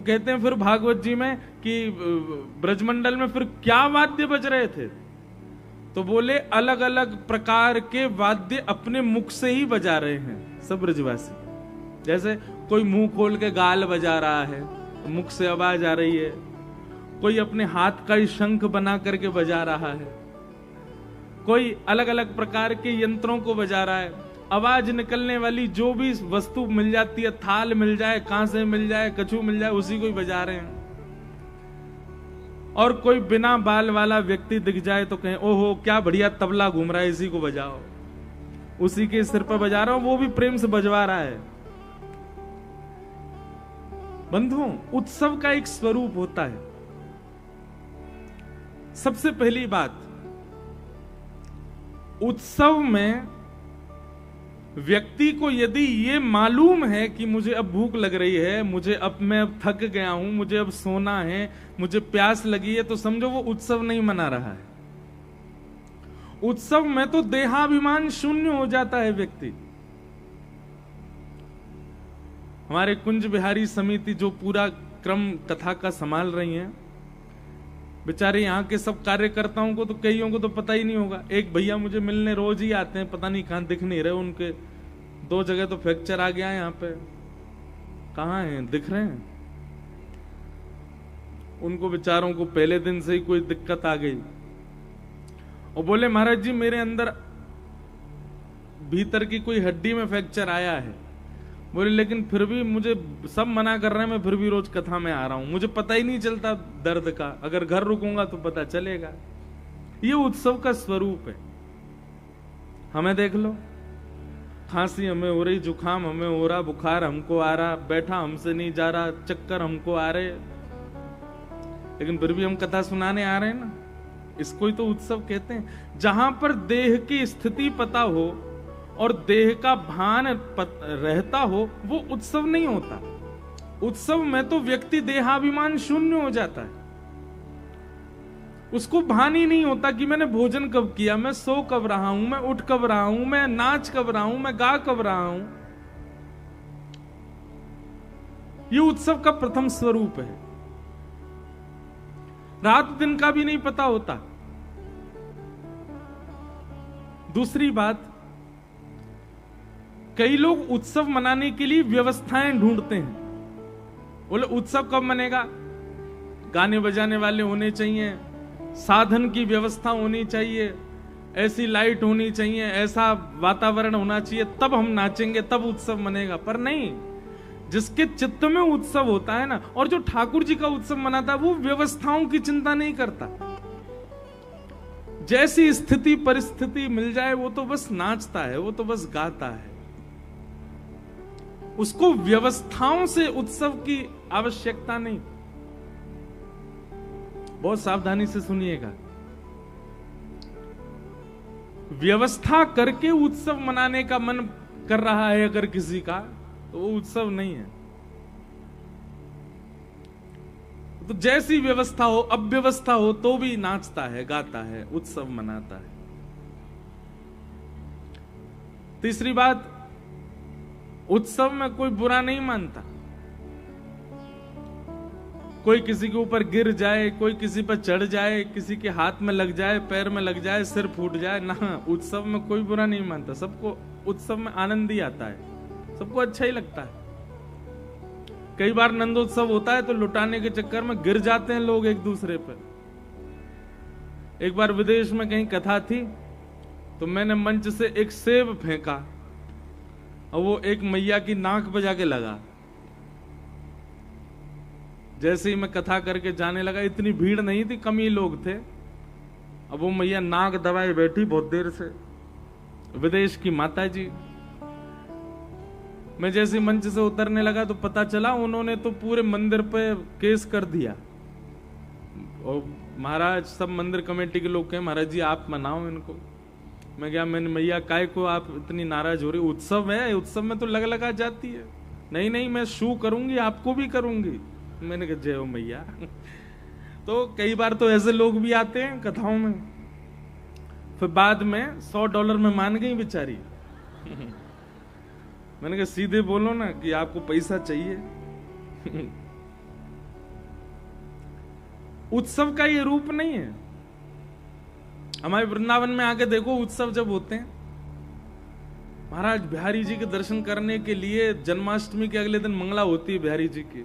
कहते हैं फिर भागवत जी में कि ब्रजमंडल में फिर क्या वाद्य बज रहे थे, तो बोले अलग अलग प्रकार के वाद्य अपने मुख से ही बजा रहे हैं सब ब्रजवासी। जैसे कोई मुंह खोल के गाल बजा रहा है, मुख से आवाज आ रही है, कोई अपने हाथ का ही शंख बना करके बजा रहा है, कोई अलग अलग प्रकार के यंत्रों को बजा रहा है। आवाज निकलने वाली जो भी वस्तु मिल जाती है, थाल मिल जाए, कांसे मिल जाए, कछू मिल जाए, उसी को ही बजा रहे हैं। और कोई बिना बाल वाला व्यक्ति दिख जाए तो कहें ओहो क्या बढ़िया तबला घूम रहा है, इसी को बजाओ, उसी के सिर पर बजा रहा हो, वो भी प्रेम से बजवा रहा है। बंधुओं, उत्सव का एक स्वरूप होता है। सबसे पहली बात, उत्सव में व्यक्ति को यदि ये मालूम है कि मुझे अब भूख लग रही है, मैं अब थक गया हूं, मुझे अब सोना है, मुझे प्यास लगी है, तो समझो वो उत्सव नहीं मना रहा है। उत्सव में तो देहाभिमान शून्य हो जाता है व्यक्ति। हमारे कुंज बिहारी समिति जो पूरा क्रम कथा का संभाल रही हैं, बेचारे यहाँ के सब कार्यकर्ताओं को तो कईयों को तो पता ही नहीं होगा। एक भैया मुझे मिलने रोज ही आते हैं, पता नहीं कहां दिख नहीं रहे, उनके 2 जगह तो फ्रैक्चर आ गया है, यहाँ पे कहां हैं, दिख रहे हैं? उनको बेचारों को पहले दिन से ही कोई दिक्कत आ गई और बोले महाराज जी मेरे अंदर भीतर की कोई हड्डी में फ्रैक्चर आया है। बोले लेकिन फिर भी मुझे सब मना कर रहे हैं, मैं फिर भी रोज कथा में आ रहा हूं, मुझे पता ही नहीं चलता दर्द का, अगर घर रुकूंगा तो पता चलेगा। ये उत्सव का स्वरूप है। हमें देख लो, खांसी हमें हो रही, जुकाम हमें हो रहा, बुखार हमको आ रहा, बैठा हमसे नहीं जा रहा, चक्कर हमको आ रहे, लेकिन फिर भी हम कथा सुनाने आ रहे हैं ना। इसको ही तो उत्सव कहते हैं। जहां पर देह की स्थिति पता हो और देह का भान रहता हो, वो उत्सव नहीं होता। उत्सव में तो व्यक्ति देहाभिमान शून्य हो जाता है, उसको भान ही नहीं होता कि मैंने भोजन कब किया, मैं सो कब रहा हूं, मैं उठ कब रहा हूं, मैं नाच कब रहा हूं, मैं गा कब रहा हूं। ये उत्सव का प्रथम स्वरूप है। रात दिन का भी नहीं पता होता। दूसरी बात, कई लोग उत्सव मनाने के लिए व्यवस्थाएं ढूंढते हैं। बोले उत्सव कब मनेगा, गाने बजाने वाले होने चाहिए, साधन की व्यवस्था होनी चाहिए, ऐसी लाइट होनी चाहिए, ऐसा वातावरण होना चाहिए, तब हम नाचेंगे, तब उत्सव मनेगा। पर नहीं, जिसके चित्त में उत्सव होता है ना, और जो ठाकुर जी का उत्सव मनाता है, वो व्यवस्थाओं की चिंता नहीं करता। जैसी स्थिति परिस्थिति मिल जाए वो तो बस नाचता है, वो तो बस गाता है। उसको व्यवस्थाओं से उत्सव की आवश्यकता नहीं। बहुत सावधानी से सुनिएगा, व्यवस्था करके उत्सव मनाने का मन कर रहा है अगर किसी का, तो वो उत्सव नहीं है। तो जैसी व्यवस्था हो, अव्यवस्था हो, तो भी नाचता है, गाता है, उत्सव मनाता है। तीसरी बात, उत्सव में कोई बुरा नहीं मानता। कोई किसी के ऊपर गिर जाए, कोई किसी पर चढ़ जाए, किसी के हाथ में लग जाए, पैर में लग जाए, सिर फूट जाए ना, उत्सव में कोई बुरा नहीं मानता। सबको उत्सव में आनंद ही आता है, सबको अच्छा ही लगता है। कई बार नंदोत्सव होता है तो लुटाने के चक्कर में गिर जाते हैं लोग एक दूसरे पर। एक बार विदेश में कहीं कथा थी तो मैंने मंच से एक सेब फेंका और वो एक मैया की नाक पे जाके लगा। जैसे ही मैं कथा करके जाने लगा, इतनी भीड़ नहीं थी, कम ही लोग थे, अब वो मैया नाक दबाए बैठी बहुत देर से, विदेश की माता जी। मैं जैसे मंच से उतरने लगा तो पता चला उन्होंने तो पूरे मंदिर पे केस कर दिया। और महाराज, सब मंदिर कमेटी के लोग कहे महाराज जी आप मनाओ इनको। मैं क्या, मैंने मैया काय को आप इतनी नाराज हो रही, उत्सव है, उत्सव में तो लग लगा जाती है। नहीं नहीं, मैं शू करूंगी, आपको भी करूंगी। मैंने कहा जय हो मैया। तो कई बार तो ऐसे लोग भी आते हैं कथाओं में, फिर बाद में $100 में मान गई बेचारी। मैंने कहा सीधे बोलो ना कि आपको पैसा चाहिए। उत्सव का ये रूप नहीं है। हमारे वृंदावन में आके देखो, उत्सव जब होते हैं, महाराज बिहारी जी के दर्शन करने के लिए जन्माष्टमी के अगले दिन मंगला होती है बिहारी जी की।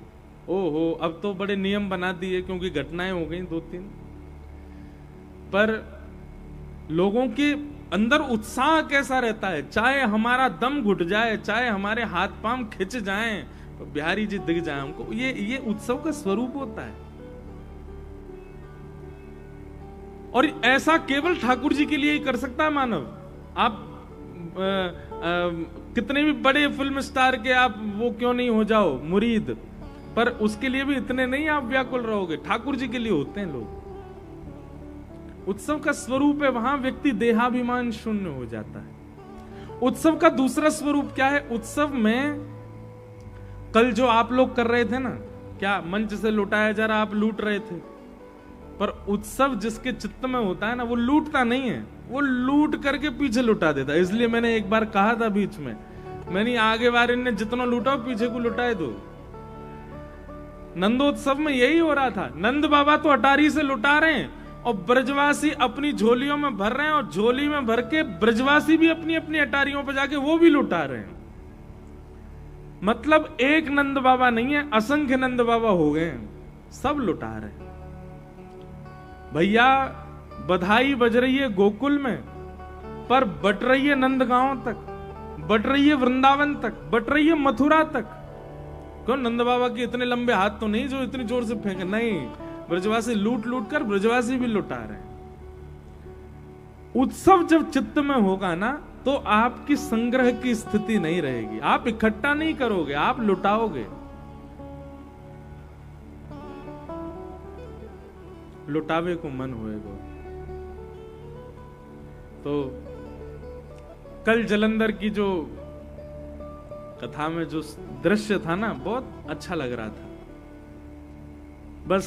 ओहो, अब तो बड़े नियम बना दिए क्योंकि घटनाएं हो गई 2-3, पर लोगों के अंदर उत्साह कैसा रहता है, चाहे हमारा दम घुट जाए, चाहे हमारे हाथ पांव खिंच जाएं, तो बिहारी जी दिख जाए हमको। ये उत्सव का स्वरूप होता है। और ऐसा केवल ठाकुर जी के लिए ही कर सकता है मानव। आप कितने भी बड़े फिल्म स्टार के आप वो क्यों नहीं हो जाओ मुरीद, पर उसके लिए भी इतने नहीं आप व्याकुल रहोगे। ठाकुर जी के लिए होते हैं लोग। उत्सव का स्वरूप है, वहां व्यक्ति देहाभिमान शून्य हो जाता है। उत्सव का दूसरा स्वरूप क्या है? उत्सव में कल जो आप लोग कर रहे थे ना, क्या मंच से लुटाया जा रहा, आप लूट रहे थे, पर उत्सव जिसके चित्त में होता है ना, वो लूटता नहीं है, वो लूट करके पीछे लुटा देता है। इसलिए मैंने एक बार कहा था बीच में, मैंने आगे बार ने जितना लूटा पीछे को लुटाए दो। नंदोत्सव में यही हो रहा था। नंद बाबा तो अटारी से लुटा रहे हैं और ब्रजवासी अपनी झोलियों में भर रहे हैं, और झोली में भर के ब्रजवासी भी अपनी अपनी अटारियों पर जाके वो भी लुटा रहे हैं। मतलब एक नंद बाबा नहीं है, असंख्य नंद बाबा हो गए हैं, सब लुटा रहे हैं। भैया बधाई बज रही है गोकुल में, पर बट रही है नंदगांव तक, बट रही है वृंदावन तक, बट रही है मथुरा तक। क्यों? नंद बाबा के इतने लंबे हाथ तो नहीं जो इतनी जोर से फेंके, नहीं, ब्रजवासी लूट लूट कर ब्रजवासी भी लुटा रहे हैं। उत्सव जब चित्त में होगा ना, तो आपकी संग्रह की स्थिति नहीं रहेगी। आप इकट्ठा नहीं करोगे, आप लुटाओगे। लुटावे को मन होएगा। तो कल जलंधर की जो कथा में जो दृश्य था ना, बहुत अच्छा लग रहा था। बस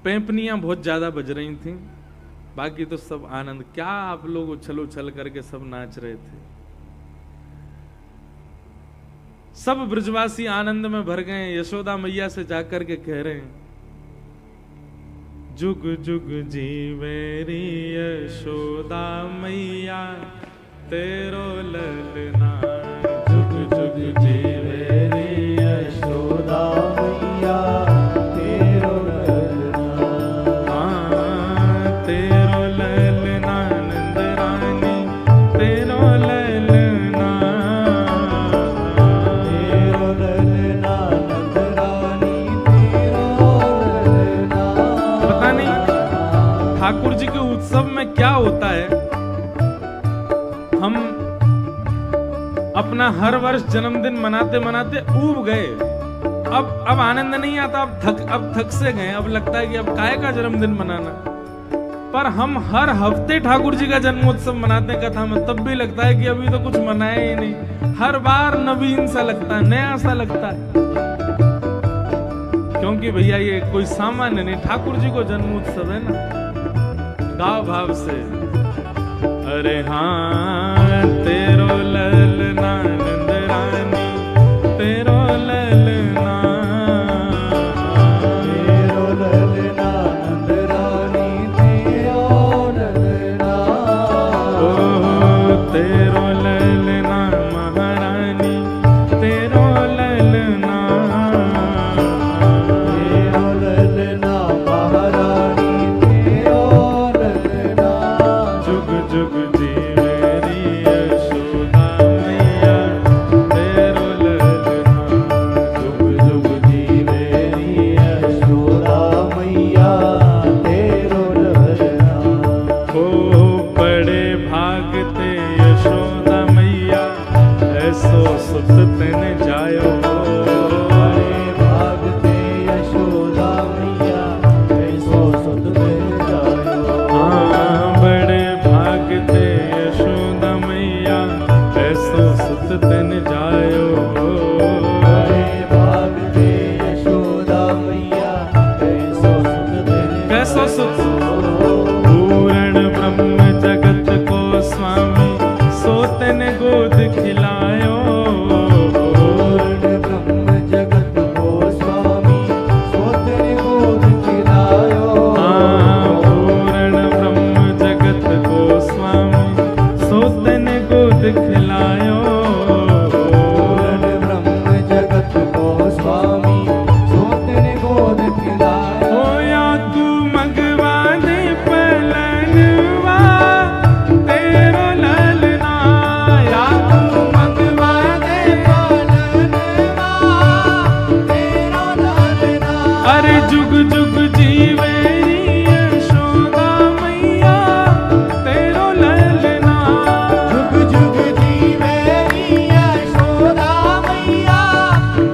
पेंपनियां बहुत ज्यादा बज रही थी, बाकी तो सब आनंद। क्या आप लोग उछल उछल करके सब नाच रहे थे। सब ब्रजवासी आनंद में भर गए। यशोदा मैया से जाकर के कह रहे हैं, जुग जुग जीवे री यशोदा मैया तेरो ललना। जुग जुग जीवे री यशोदा मैया तेरो ललना। हाँ, तेरो ललना नंद रानी, तेरो ललना, तेरो ललना नंद रानी, तेरो ललना। पता नहीं ठाकुर जी के उत्सव में क्या होता है। हम अपना हर वर्ष जन्मदिन मनाते मनाते ऊब गए। अब आनंद नहीं आता, अब थक से गए। अब लगता है कि अब काहे का जन्मदिन मनाना। पर हम हर हफ्ते ठाकुर जी का जन्मोत्सव मनाते हैं कथा में, तब भी लगता है कि अभी तो कुछ मनाया ही नहीं। हर बार नवीन सा लगता है, नया सा लगता है। क्योंकि भैया ये कोई सामान्य नहीं, ठाकुर जी को जन्मोत्सव है ना, गाव भाव से। अरे हाँ, तेरो ललना नंद रानी, तेरो ललना, तेरो ललना नंद रानी, तेरो ललना। ओ तेरो ललना महारानी, तेरो ललना, तेरो ललना महारानी, तेरो ललना। जुग जुग जीवे री यशोदा अरे जुग जुग जीवे री यशोदा मैया तेरो ललना। जुग जुग जीवे री यशोदा मैया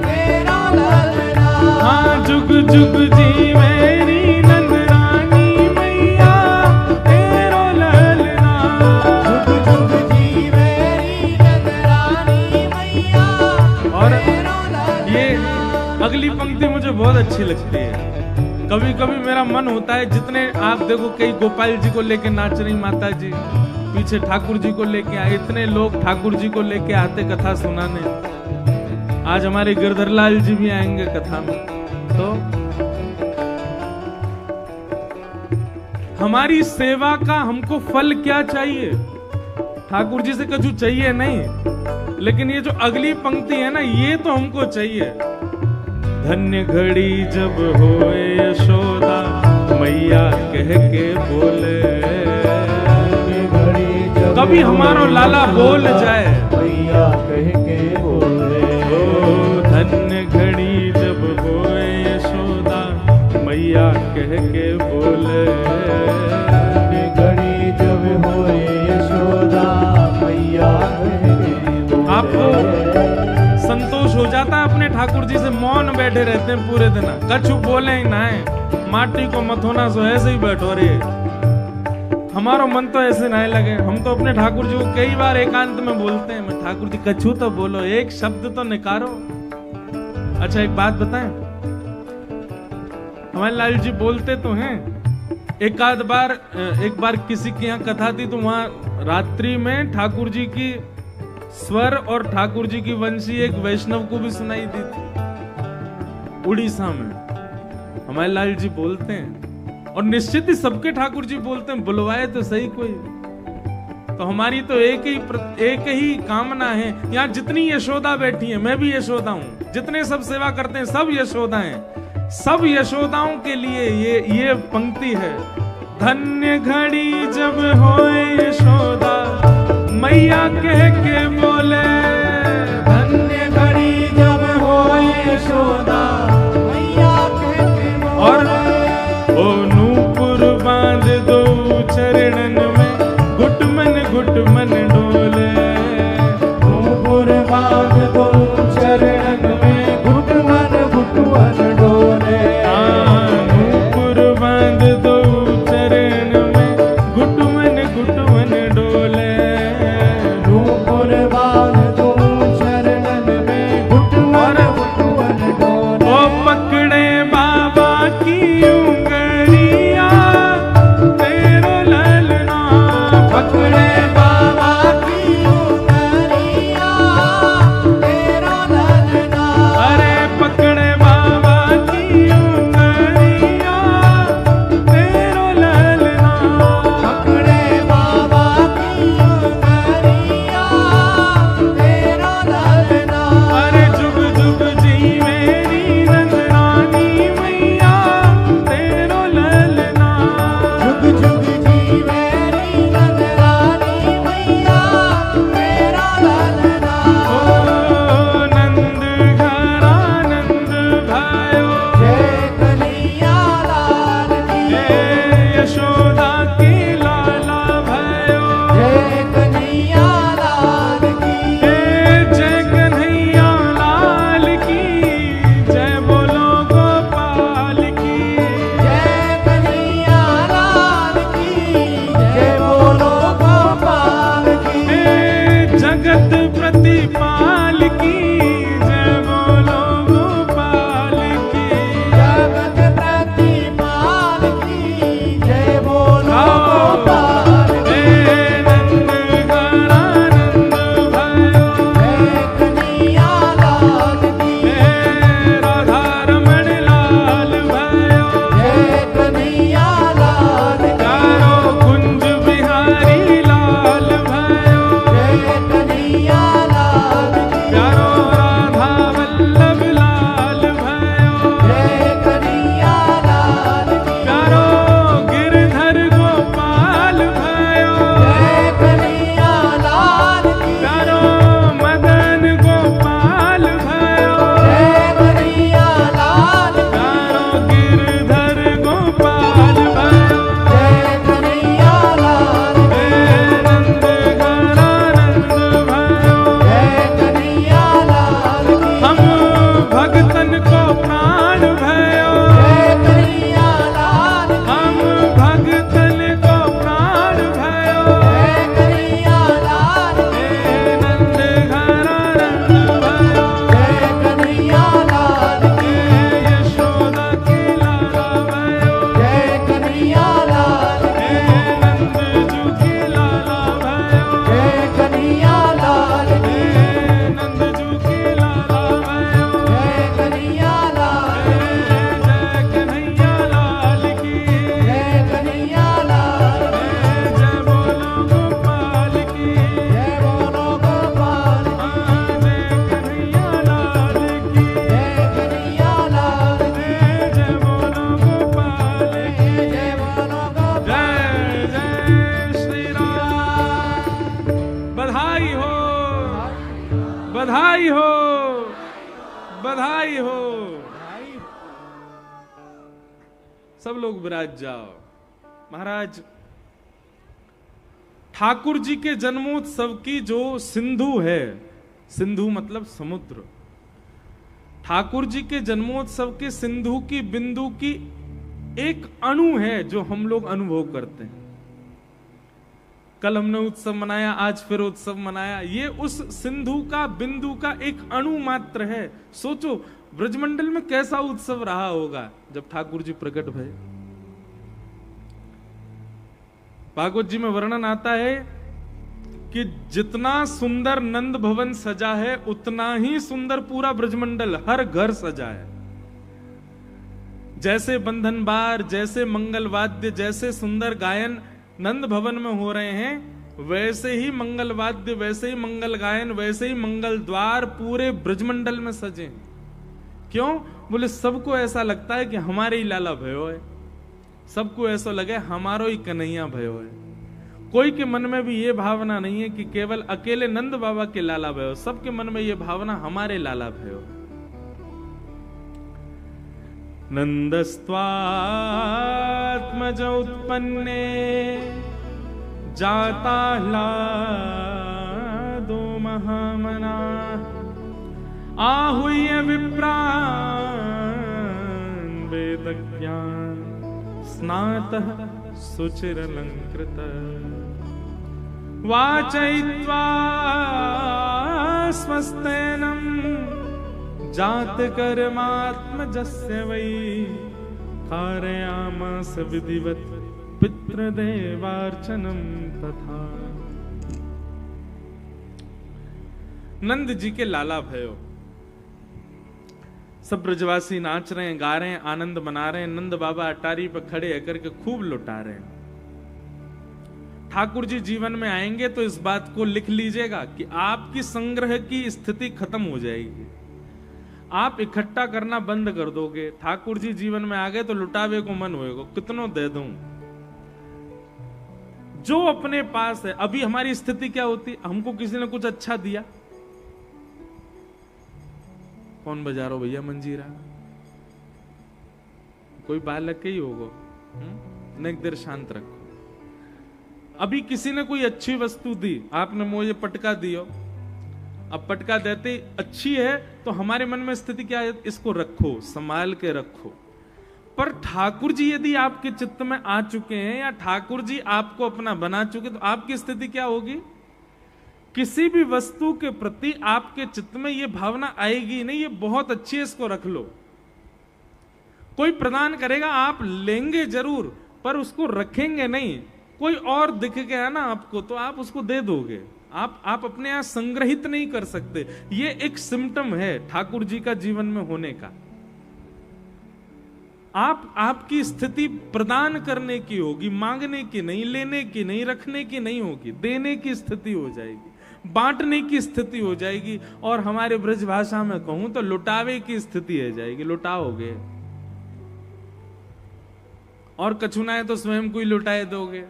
तेरो ललना। हाँ जुग जुग जीवे री नंदरानी मैया तेरो ललना। जुग जुग जीवे री नंदरानी मैया और तेरो ललना। ये अगली पंक्ति मुझे बहुत अच्छी लगती है। कभी कभी मेरा मन होता है, जितने आप देखो कई गोपाल जी को लेके नाच रही माता जी, पीछे ठाकुर जी को लेके आए, इतने लोग ठाकुर जी को लेके आते कथा सुनाने। आज हमारे गिरधर लाल जी भी आएंगे कथा में। तो हमारी सेवा का हमको फल क्या चाहिए? ठाकुर जी से कुछ चाहिए नहीं, लेकिन ये जो अगली पंक्ति है ना, ये तो हमको चाहिए। धन्य घड़ी जब होए यशोदा मैया कह के बोले। कभी हमारो लाला बोल जाए मैया कह के बोले। ओ धन्य घड़ी जब होए यशोदा मैया कह के बोले। घड़ी जब होए यशोदा मैया कह के बोले। आपको संतोष हो जाता है अपने ठाकुर जी से, मौन बैठे रहते हैं पूरे दिन, कछु बोले ही ना है, माटी को मथोना सो ऐसे ही बैठो रे। हमारा मन तो ऐसे ना लगे, हम तो अपने ठाकुर जी को कई बार एकांत में बोलते हैं, मैं ठाकुर जी कछु तो बोलो, एक शब्द तो निकारो। अच्छा एक बात बताएं, हमारे लाल जी बोलते तो हैं, एक बार किसी के यहाँ कथा थी, तो वहां रात्रि में ठाकुर जी की स्वर और ठाकुर जी की वंशी एक वैष्णव को भी सुनाई दी थी उड़ीसा में। हमारे लाल जी बोलते हैं, और निश्चित ही सबके ठाकुर जी बोलते हैं, बुलवाए तो सही कोई। तो हमारी तो एक ही कामना है। यहाँ जितनी यशोदा बैठी है, मैं भी यशोदा हूँ, जितने सब सेवा करते हैं सब यशोदा हैं। सब यशोदाओं के लिए ये पंक्ति है, धन्य घड़ी जब होए यशोदा मैया कह के बोले। धन्य घड़ी जब होए यशोदा मैया कह के बोले। और ओ नूपुर बांध दो चरणन में, घुटमन डोले। नूपुर बांध दो चरणन में, घुटमन डोले। नूपुर बांध दो चरण में, घुटमन डोले। नूपुर बांध दो सब लोग विराज जाओ। महाराज ठाकुर जी के जन्मोत्सव की जो सिंधु है, सिंधु मतलब समुद्र, ठाकुर जी के जन्मोत्सव के सिंधु की बिंदु की एक अणु है जो हम लोग अनुभव करते हैं। कल हमने उत्सव मनाया, आज फिर उत्सव मनाया, ये उस सिंधु का बिंदु का एक अणु मात्र है। सोचो ब्रजमंडल में कैसा उत्सव रहा होगा जब ठाकुर जी प्रकट भये। भागवत जी में वर्णन आता है कि जितना सुंदर नंद भवन सजा है उतना ही सुंदर पूरा ब्रजमंडल, हर घर सजा है। जैसे बंधन बार, जैसे मंगल वाद्य, जैसे सुंदर गायन नंद भवन में हो रहे हैं, वैसे ही मंगल वाद्य, वैसे ही मंगल गायन, वैसे ही मंगल द्वार पूरे ब्रजमंडल में सजे हैं। क्यों? बोले सबको ऐसा लगता है कि हमारे ही लाला भयो है, सबको ऐसा लगे हमारो ही कन्हैया भयो है। कोई के मन में भी ये भावना नहीं है कि केवल अकेले नंद बाबा के लाला भयो, सबके मन में ये भावना हमारे लाला भयो। नंदस्त्वात्मज उत्पन्ने जाता ह्लादो महामना आहूय विप्रान् वेदज्ञान स्नातः सुचिरलंकृत वाचयित्वा स्वस्तेनं जात कर्मात्मजस्य वै कारयामास विधिवत पितृदेवार्चनम तथा। नंद जी के लाला भयो, सब ब्रजवासी नाच रहे हैं, गा रहे हैं, आनंद मना रहे हैं। नंद बाबा अटारी पर खड़े होकर के खूब लुटा रहे हैं। ठाकुर जी जीवन में आएंगे तो इस बात को लिख लीजिएगा कि आपकी संग्रह की स्थिति खत्म हो जाएगी। आप इकट्ठा करना बंद कर दोगे। ठाकुर जी जीवन में आ गए तो लुटावे को मन होएगा, कितनों दे दूं। जो अपने पास है, अभी हमारी स्थिति क्या होती, हमको किसी ने कुछ अच्छा दिया, कौन बजा रहा हो भैया मंजीरा, कोई बालक ही होगा, एक देर शांत रखो। अभी किसी ने कोई अच्छी वस्तु दी, आपने मुझे पटका दियो, अब पटका देते अच्छी है तो हमारे मन में स्थिति क्या है, इसको रखो, संभाल के रखो। पर ठाकुर जी यदि आपके चित्त में आ चुके हैं या ठाकुर जी आपको अपना बना चुके, तो आपकी स्थिति क्या होगी? किसी भी वस्तु के प्रति आपके चित्त में यह भावना आएगी नहीं, ये बहुत अच्छी है, इसको रख लो। कोई प्रदान करेगा, आप लेंगे जरूर, पर उसको रखेंगे नहीं। कोई और दिख गया ना आपको तो आप उसको दे दोगे। आप अपने यहां संग्रहित नहीं कर सकते। ये एक सिम्टम है ठाकुर जी का जीवन में होने का। आपकी स्थिति प्रदान करने की होगी, मांगने की नहीं, लेने की नहीं, रखने की नहीं होगी, देने की स्थिति हो जाएगी, बांटने की स्थिति हो जाएगी, और हमारे ब्रज भाषा में कहूं तो लुटावे की स्थिति हो जाएगी। लुटाओगे और कछुनाए तो स्वयं को ही लुटाए दोगे।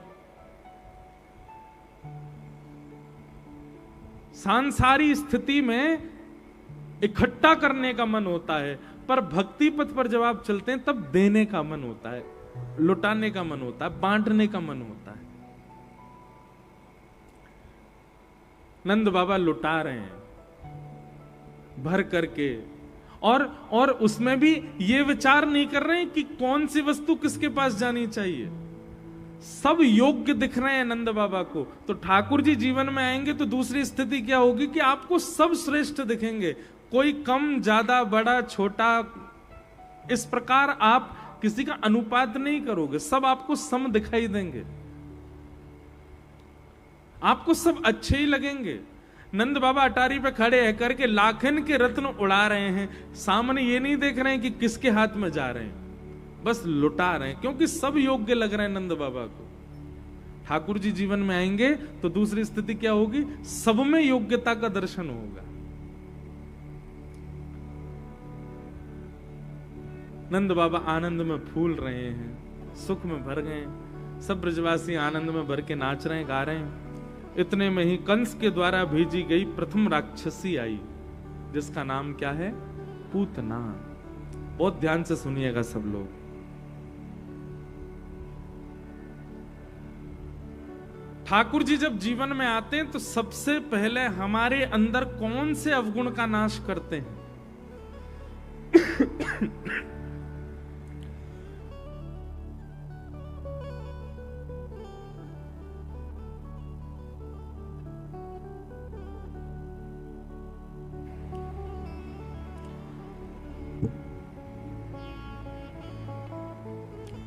सांसारी स्थिति में इकट्ठा करने का मन होता है, पर भक्ति पथ पर जब आप चलते हैं तब देने का मन होता है, लुटाने का मन होता है, बांटने का मन होता है। नंद बाबा लुटा रहे हैं भर करके, और उसमें भी ये विचार नहीं कर रहे हैं कि कौन सी वस्तु किसके पास जानी चाहिए। सब योग्य दिख रहे हैं नंद बाबा को। तो ठाकुर जी जीवन में आएंगे तो दूसरी स्थिति क्या होगी कि आपको सब श्रेष्ठ दिखेंगे, कोई कम, ज्यादा, बड़ा, छोटा, इस प्रकार आप किसी का अनुपात नहीं करोगे। सब आपको सम दिखाई देंगे, आपको सब अच्छे ही लगेंगे। नंद बाबा अटारी पे खड़े है करके लाखन के रत्न उड़ा रहे हैं, सामने ये नहीं देख रहे हैं कि किसके हाथ में जा रहे हैं, बस लुटा रहे हैं, क्योंकि सब योग्य लग रहे हैं नंद बाबा को। ठाकुर जी जीवन में आएंगे तो दूसरी स्थिति क्या होगी, सब में योग्यता का दर्शन होगा। नंद बाबा आनंद में फूल रहे हैं, सुख में भर गए, सब ब्रजवासी आनंद में भर के नाच रहे हैं, गा रहे हैं। इतने में ही कंस के द्वारा भेजी गई प्रथम राक्षसी आई, जिसका नाम क्या है, पूतना। बहुत ध्यान से सुनिएगा सब लोग। ठाकुर जी जब जीवन में आते हैं तो सबसे पहले हमारे अंदर कौन से अवगुण का नाश करते हैं?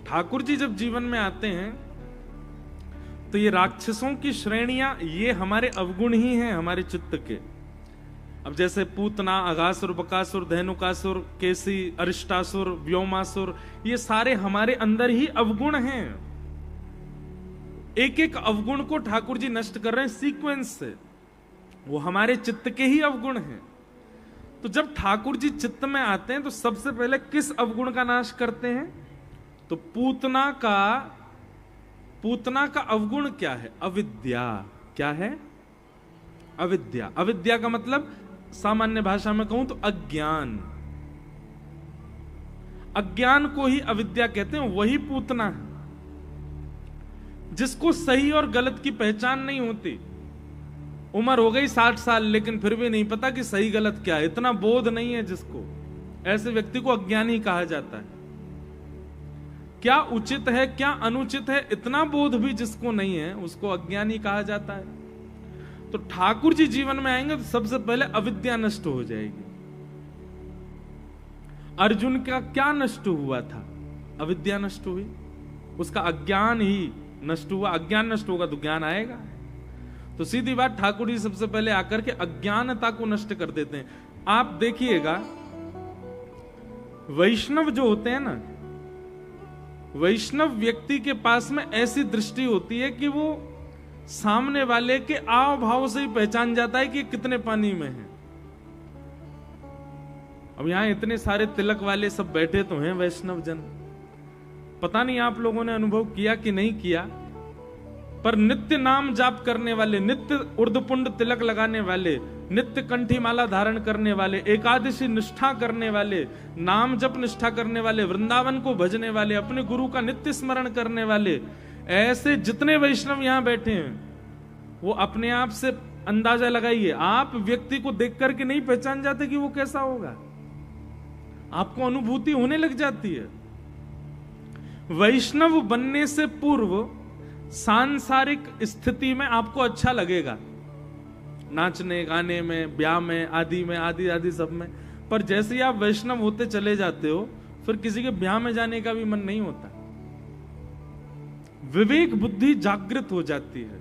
ठाकुर जी जब जीवन में आते हैं तो ये राक्षसों की श्रेणियां, ये हमारे अवगुण ही हैं, हमारे चित्त के। अब जैसे पूतना, अघासुर, बकासुर, धेनुकासुर, केसी, अरिष्टासुर, व्योमासुर, ये सारे हमारे अंदर ही अवगुण हैं। एक एक अवगुण को ठाकुर जी नष्ट कर रहे हैं सीक्वेंस से, वो हमारे चित्त के ही अवगुण हैं। तो जब ठाकुर जी चित्त में आते हैं तो सबसे पहले किस अवगुण का नाश करते हैं? तो पूतना का अवगुण क्या है? अविद्या। क्या है? अविद्या। अविद्या का मतलब सामान्य भाषा में कहूं तो अज्ञान। अज्ञान को ही अविद्या कहते हैं, वही पूतना है। जिसको सही और गलत की पहचान नहीं होती, उम्र हो गई 60 साल लेकिन फिर भी नहीं पता कि सही गलत क्या है, इतना बोध नहीं है जिसको, ऐसे व्यक्ति को अज्ञानी कहा जाता है। क्या उचित है क्या अनुचित है, इतना बोध भी जिसको नहीं है उसको अज्ञानी कहा जाता है। तो ठाकुर जी जीवन में आएंगे तो सबसे पहले अविद्या नष्ट हो जाएगी। अर्जुन का क्या नष्ट हुआ था? अविद्या नष्ट हुई, उसका अज्ञान ही नष्ट हुआ। अज्ञान नष्ट होगा तो ज्ञान आएगा। तो सीधी बात, ठाकुर जी सबसे पहले आकर के अज्ञानता को नष्ट कर देते हैं। आप देखिएगा, वैष्णव जो होते हैं ना, वैष्णव व्यक्ति के पास में ऐसी दृष्टि होती है कि वो सामने वाले के आव भाव से ही पहचान जाता है कि कितने पानी में है। अब यहां इतने सारे तिलक वाले सब बैठे तो हैं वैष्णव जन, पता नहीं आप लोगों ने अनुभव किया कि नहीं किया, पर नित्य नाम जाप करने वाले, नित्य उर्धपुंड तिलक लगाने वाले, नित्य कंठी माला धारण करने वाले, एकादशी निष्ठा करने वाले, नाम जप निष्ठा करने वाले, वृंदावन को भजने वाले, अपने गुरु का नित्य स्मरण करने वाले, ऐसे जितने वैष्णव यहां बैठे हैं, वो अपने आप से अंदाजा लगाइए। आप व्यक्ति को देख करके नहीं पहचान जाते कि वो कैसा होगा, आपको अनुभूति होने लग जाती है। वैष्णव बनने से पूर्व सांसारिक स्थिति में आपको अच्छा लगेगा, नाचने गाने में, ब्याह में, आदि आदि सब में, पर जैसे ही आप वैष्णव होते चले जाते हो फिर किसी के ब्याह में जाने का भी मन नहीं होता। विवेक बुद्धि जागृत हो जाती है,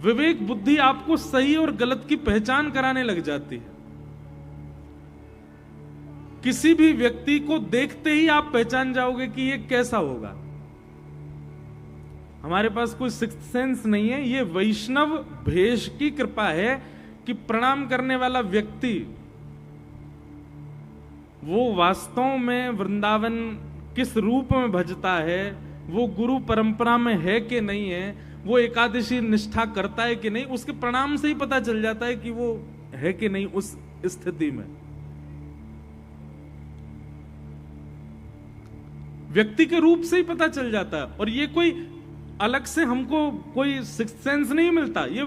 विवेक बुद्धि आपको सही और गलत की पहचान कराने लग जाती है। किसी भी व्यक्ति को देखते ही आप पहचान जाओगे कि ये कैसा होगा। हमारे पास कोई सिक्स्थ सेंस नहीं है, ये वैष्णव भेष की कृपा है कि प्रणाम करने वाला व्यक्ति वो वास्तव में वृंदावन किस रूप में भजता है, वो गुरु परंपरा में है कि नहीं है, वो एकादशी निष्ठा करता है कि नहीं, उसके प्रणाम से ही पता चल जाता है कि वो है कि नहीं उस स्थिति में। व्यक्ति के रूप से ही पता चल जाता है। और ये कोई अलग से हमको कोई सिक्स्थ सेंस नहीं मिलता, ये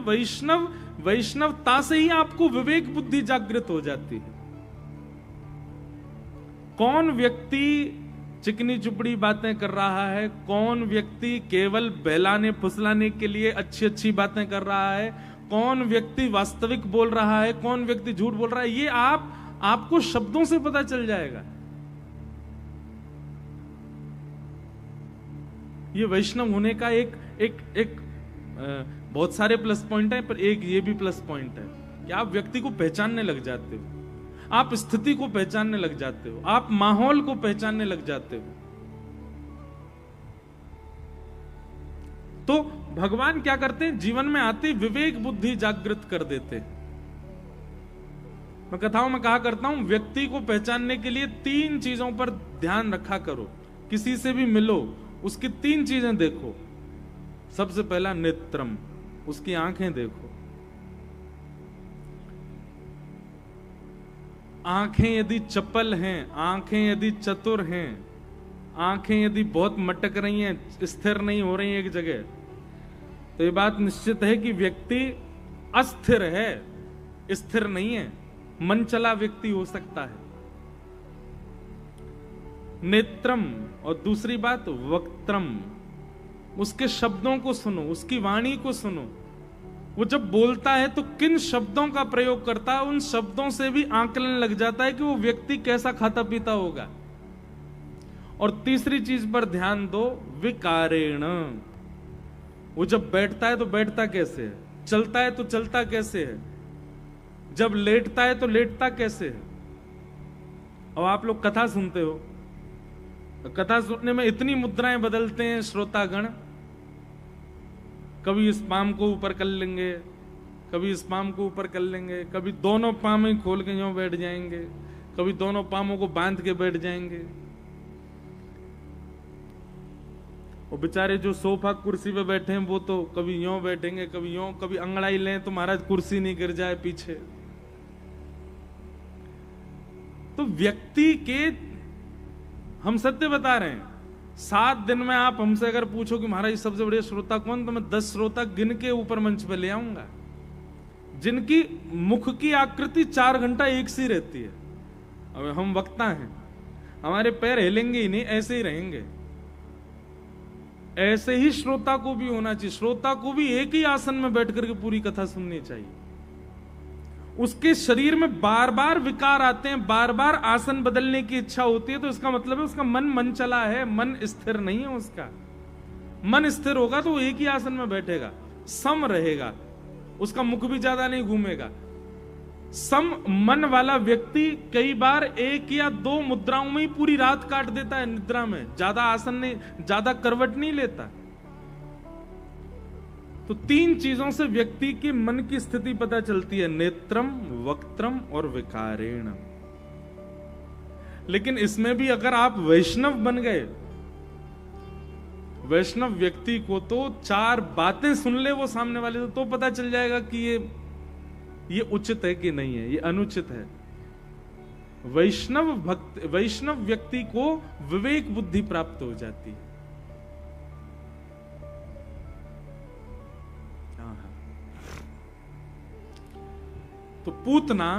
वैष्णवता से ही आपको विवेक बुद्धि जागृत हो जाती है। कौन व्यक्ति चिकनी चुपड़ी बातें कर रहा है, कौन व्यक्ति केवल बहलाने फुसलाने के लिए अच्छी अच्छी बातें कर रहा है, कौन व्यक्ति वास्तविक बोल रहा है, कौन व्यक्ति झूठ बोल रहा है, ये आपको शब्दों से पता चल जाएगा। ये वैष्णव होने का एक बहुत सारे प्लस पॉइंट है, पर एक ये भी प्लस पॉइंट है कि आप व्यक्ति को पहचानने लग जाते हो, आप स्थिति को पहचानने लग जाते हो, आप माहौल को पहचानने लग जाते हो। तो भगवान क्या करते हैं, जीवन में आते विवेक बुद्धि जागृत कर देते हैं। मैं कथाओं में कहा करता हूं, व्यक्ति को पहचानने के लिए 3 चीजों पर ध्यान रखा करो। किसी से भी मिलो, उसकी 3 चीजें देखो। सबसे पहला नेत्रम, उसकी आंखें देखो। आंखें यदि चपल हैं, आंखें यदि चतुर हैं, आंखें यदि बहुत मटक रही हैं, स्थिर नहीं हो रही हैं एक जगह, तो ये बात निश्चित है कि व्यक्ति अस्थिर है, स्थिर नहीं है, मन चला व्यक्ति हो सकता है। नेत्रम, और दूसरी बात वक्त्रम, उसके शब्दों को सुनो, उसकी वाणी को सुनो। वो जब बोलता है तो किन शब्दों का प्रयोग करता है, उन शब्दों से भी आकलन लग जाता है कि वो व्यक्ति कैसा खाता पीता होगा। और तीसरी चीज पर ध्यान दो, विकारेण, वो जब बैठता है तो बैठता कैसे है, चलता है तो चलता कैसे है, जब लेटता है तो लेटता कैसे है। और आप लोग कथा सुनते हो, कथा सुनने में इतनी मुद्राएं बदलते हैं श्रोतागण, कभी इस पाम को ऊपर कर लेंगे, कभी इस पाम को ऊपर कर लेंगे, कभी दोनों पाम ही खोल के यूं बैठ जाएंगे, कभी दोनों पामों को बांध के बैठ जाएंगे। और बेचारे जो सोफा कुर्सी पे बैठे हैं वो तो कभी यूं बैठेंगे, कभी यूं, कभी अंगड़ाई लें तो महाराज कुर्सी नहीं गिर जाए पीछे। तो व्यक्ति के, हम सत्य बता रहे हैं, 7 दिन में आप हमसे अगर पूछो कि महाराज सबसे बड़े श्रोता कौन, तो मैं 10 श्रोता गिन के ऊपर मंच पे ले आऊंगा, जिनकी मुख की आकृति 4 घंटा एक सी रहती है। अब हम वक्ता हैं, हमारे पैर हिलेंगे ही नहीं, ऐसे ही रहेंगे। ऐसे ही श्रोता को भी होना चाहिए। श्रोता को भी एक ही आसन में बैठ करके पूरी कथा सुननी चाहिए। उसके शरीर में बार बार विकार आते हैं, बार बार आसन बदलने की इच्छा होती है, तो इसका मतलब है उसका मन चला है, मन स्थिर नहीं है। उसका मन स्थिर होगा तो वो एक ही आसन में बैठेगा, सम रहेगा, उसका मुख भी ज्यादा नहीं घूमेगा। सम मन वाला व्यक्ति कई बार 1 या 2 मुद्राओं में ही पूरी रात काट देता है निद्रा में, ज्यादा आसन नहीं, ज्यादा करवट नहीं लेता। तो 3 चीजों से व्यक्ति के मन की स्थिति पता चलती है, नेत्रम, वक्त्रम और विकारेण। लेकिन इसमें भी अगर आप वैष्णव बन गए, वैष्णव व्यक्ति को तो 4 बातें सुन ले वो सामने वाले तो पता चल जाएगा कि ये उचित है कि नहीं है, ये अनुचित है। वैष्णव व्यक्ति को विवेक बुद्धि प्राप्त हो जाती है। तो पूतना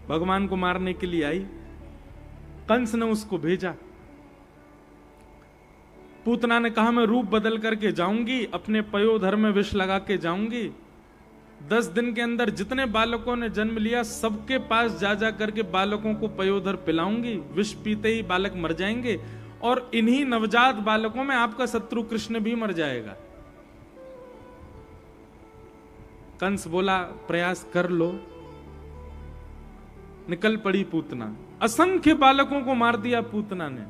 भगवान को मारने के लिए आई, कंस ने उसको भेजा। पूतना ने कहा मैं रूप बदल करके जाऊंगी, अपने पयोधर में विष लगा के जाऊंगी, 10 दिन के अंदर जितने बालकों ने जन्म लिया सबके पास जा जा करके बालकों को पयोधर पिलाऊंगी, विष पीते ही बालक मर जाएंगे, और इन्हीं नवजात बालकों में आपका शत्रु कृष्ण भी मर जाएगा। कंस बोला प्रयास कर लो। निकल पड़ी पूतना, असंख्य बालकों को मार दिया पूतना ने,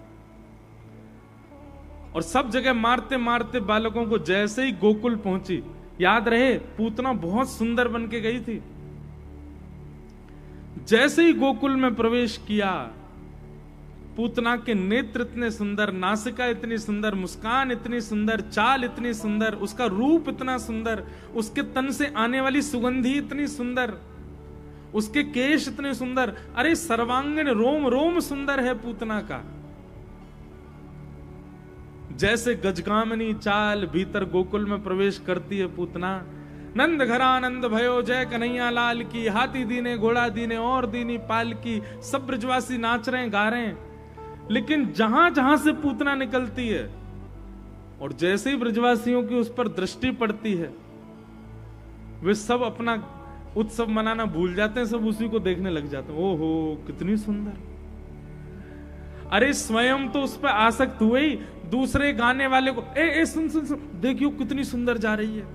और सब जगह मारते मारते बालकों को जैसे ही गोकुल पहुंची, याद रहे पूतना बहुत सुंदर बन के गई थी, जैसे ही गोकुल में प्रवेश किया, पूतना के नेत्र इतने सुंदर, नासिका इतनी सुंदर, मुस्कान इतनी सुंदर, चाल इतनी सुंदर, उसका रूप इतना सुंदर, उसके तन से आने वाली सुगंधी इतनी सुंदर, उसके केश इतने सुंदर, अरे सर्वांगीण रोम रोम सुंदर है पूतना का। जैसे गजगामिनी चाल भीतर गोकुल में प्रवेश करती है पूतना, नंद घरानंद भयो जय कन्हैया लाल की, हाथी दीने घोड़ा दीने और दीनी पाल की, सब ब्रजवासी नाच रहे हैं गा रहे हैं। लेकिन जहां जहां से पूतना निकलती है और जैसे ही ब्रजवासियों की उस पर दृष्टि पड़ती है, वे सब अपना उत्सव मनाना भूल जाते हैं, सब उसी को देखने लग जाते हैं। ओहो कितनी सुंदर, अरे स्वयं तो उस पर आसक्त हुए ही, दूसरे गाने वाले को ए सुन सुन सुन, देखियो कितनी सुंदर जा रही है।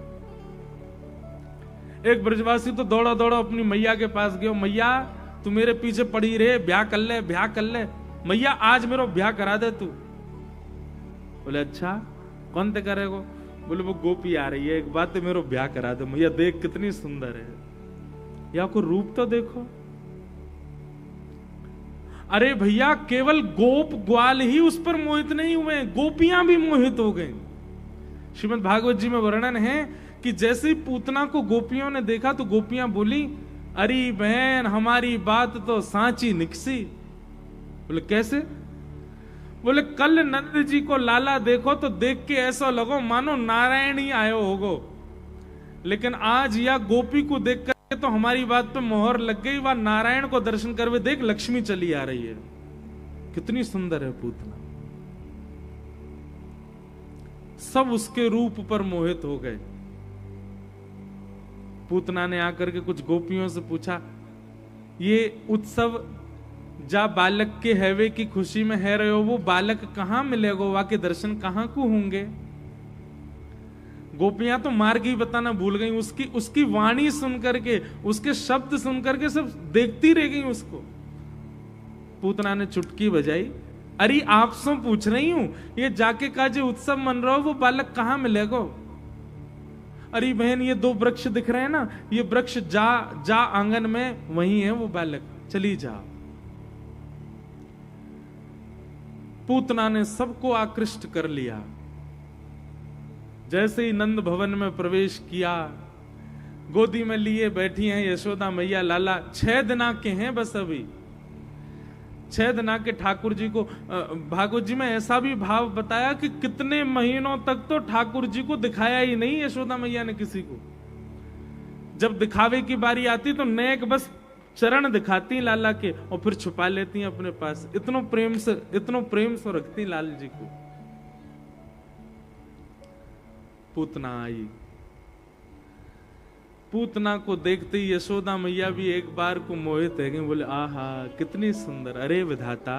एक ब्रजवासी तो दौड़ा दौड़ा अपनी मैया के पास गया, मैया तू मेरे पीछे पड़ी रहे, ब्याह कर ले, ब्याह कर ले, मैया आज मेरा ब्याह करा दे तू। बोले अच्छा कौन ते करेगो? बोले वो गोपी आ रही है, एक बात मेरा ब्याह करा दे मैया, देख कितनी सुंदर है, या को रूप तो देखो। अरे भैया केवल गोप ग्वाल ही उस पर मोहित नहीं हुए, गोपियां भी मोहित हो गई। श्रीमद् भागवत जी में वर्णन है कि जैसे ही पूतना को गोपियों ने देखा तो गोपियां बोली, अरे बहन हमारी बात तो सांची निकसी। बोले कैसे? बोले कल नंद जी को लाला देखो तो देख के ऐसा लगो मानो नारायण ही आयो होगो, लेकिन आज या गोपी को देख कर तो हमारी बात पे मोहर लग गई, वह नारायण को दर्शन करवे देख लक्ष्मी चली आ रही है। कितनी सुंदर है पूतना। सब उसके रूप पर मोहित हो गए। पूतना ने आकर के कुछ गोपियों से पूछा, ये उत्सव जा बालक के हैवे की खुशी में है रहे हो, वो बालक कहां मिलेगो, वहां के दर्शन कहां को होंगे। गोपियां तो मार्ग ही बताना भूल गई। उसकी वाणी सुन करके, उसके शब्द सुन करके सब देखती रह गई उसको। पूतना ने चुटकी बजाई, अरे आपसे पूछ रही हूं, ये जाके का जो उत्सव मन रहा हो वो बालक कहां मिलेगो। अरे बहन, ये 2 वृक्ष दिख रहे हैं ना, ये वृक्ष जा आंगन में वही है वो बालक, चली जा। पूतना ने सबको आकृष्ट कर लिया। जैसे ही नंद भवन में प्रवेश किया, गोदी में लिए बैठी हैं यशोदा मैया लाला। 6 दिना के हैं बस अभी। 6 दिना के ठाकुर जी को भागवत जी में ऐसा भी भाव बताया कि कितने महीनों तक तो ठाकुर जी को दिखाया ही नहीं यशोदा मैया ने किसी को। जब दिखावे की बारी आती तो नेक बस चरण दिखाती लाला के और फिर छुपा लेती हैं अपने पास। इतनो प्रेम से रखती लाल जी को। पूतना आई। पूतना को देखते ही यशोदा मैया भी एक बार को मोहित है गई। बोले आहा कितनी सुंदर, अरे विधाता,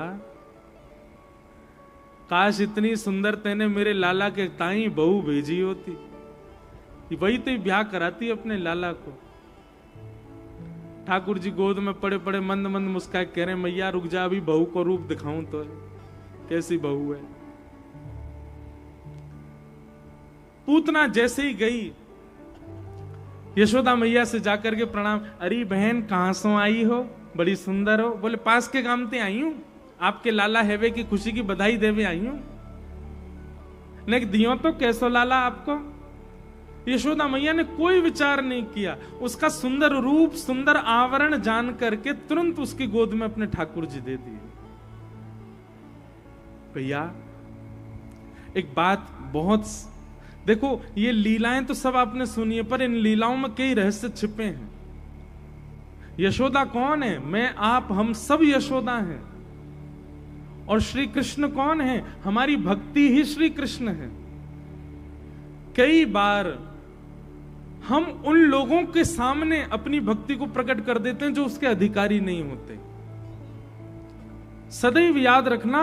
काश इतनी सुंदर तेने मेरे लाला के ताई बहू भेजी होती, वही तो ब्याह कराती अपने लाला को। ठाकुर जी गोद में पड़े पड़े मंद मंद मुस्काए कह रहे, मैया रुक जा, अभी बहू को रूप दिखाऊं तो कैसी बहू है। पूतना जैसे ही गई, यशोदा मैया से जाकर के प्रणाम, अरे बहन कहां से आई हो, बड़ी सुंदर हो। बोले पास के काम ते आई हूं, आपके लाला हैवे की खुशी की बधाई देवे आई हूं। नहीं दियो तो कैसो लाला आपको। यशोदा मैया ने कोई विचार नहीं किया, उसका सुंदर रूप, सुंदर आवरण जान करके तुरंत उसकी गोद में अपने ठाकुर जी दे दिए। भैया एक बात बहुत, देखो ये लीलाएं तो सब आपने सुनी है, पर इन लीलाओं में कई रहस्य छिपे हैं। यशोदा कौन है? मैं, आप, हम सब यशोदा हैं। और श्री कृष्ण कौन है? हमारी भक्ति ही श्री कृष्ण है। कई बार हम उन लोगों के सामने अपनी भक्ति को प्रकट कर देते हैं जो उसके अधिकारी नहीं होते। सदैव याद रखना,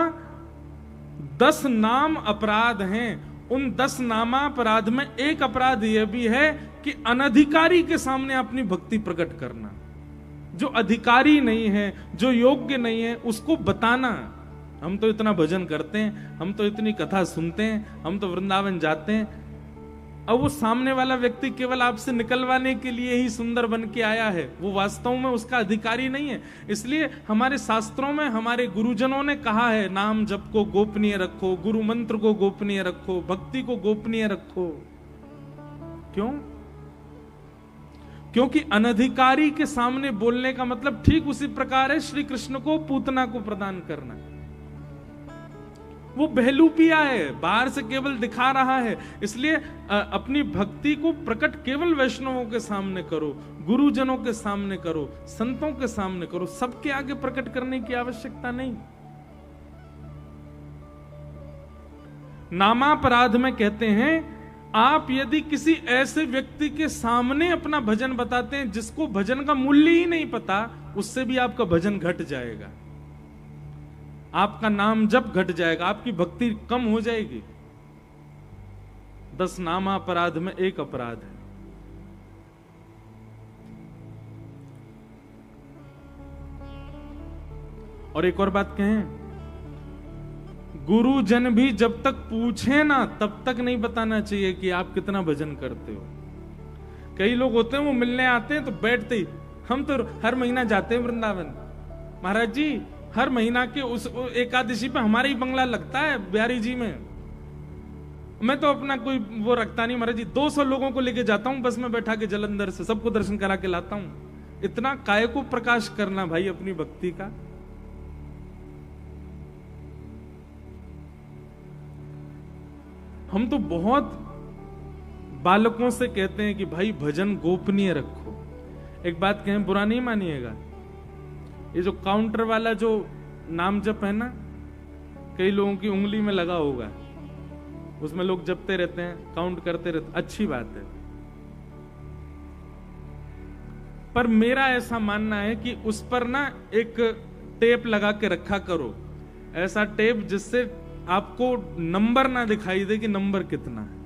10 नाम अपराध हैं। उन 10 नामापराध में एक अपराध यह भी है कि अनधिकारी के सामने अपनी भक्ति प्रकट करना। जो अधिकारी नहीं है, जो योग्य नहीं है, उसको बताना। हम तो इतना भजन करते हैं, हम तो इतनी कथा सुनते हैं, हम तो वृंदावन जाते हैं। अब वो सामने वाला व्यक्ति केवल आपसे निकलवाने के लिए ही सुंदर बन के आया है, वो वास्तव में उसका अधिकारी नहीं है। इसलिए हमारे शास्त्रों में हमारे गुरुजनों ने कहा है, नाम जप को गोपनीय रखो, गुरु मंत्र को गोपनीय रखो, भक्ति को गोपनीय रखो। क्यों? क्योंकि अनधिकारी के सामने बोलने का मतलब ठीक उसी प्रकार है श्री कृष्ण को पूतना को प्रदान करना। वो बहलूपिया है, बाहर से केवल दिखा रहा है। इसलिए अपनी भक्ति को प्रकट केवल वैष्णवों के सामने करो, गुरुजनों के सामने करो, संतों के सामने करो, सबके आगे प्रकट करने की आवश्यकता नहीं। नामापराध में कहते हैं, आप यदि किसी ऐसे व्यक्ति के सामने अपना भजन बताते हैं जिसको भजन का मूल्य ही नहीं पता, उससे भी आपका भजन घट जाएगा, आपका नाम जब घट जाएगा, आपकी भक्ति कम हो जाएगी। 10 नामापराध में एक अपराध है। और एक और बात कहें, गुरुजन भी जब तक पूछे ना तब तक नहीं बताना चाहिए कि आप कितना भजन करते हो। कई लोग होते हैं वो मिलने आते हैं तो बैठते ही, हम तो हर महीना जाते हैं वृंदावन, महाराज जी हर महीना के उस एकादशी पे हमारा ही बंगला लगता है बिहारी जी में। मैं तो अपना कोई वो रखता नहीं महाराज जी, 200 लोगों को लेके जाता हूं बस में बैठा के जलंधर से, सबको दर्शन करा के लाता हूं। इतना काय को प्रकाश करना भाई अपनी भक्ति का। हम तो बहुत बालकों से कहते हैं कि भाई भजन गोपनीय रखो। एक बात कहें, बुरा नहीं मानिएगा, ये जो काउंटर वाला जो नाम जप है ना, कई लोगों की उंगली में लगा होगा, उसमें लोग जपते रहते हैं, काउंट करते रहते, अच्छी बात है। पर मेरा ऐसा मानना है कि उस पर ना एक टेप लगा के रखा करो, ऐसा टेप जिससे आपको नंबर ना दिखाई दे कि नंबर कितना है,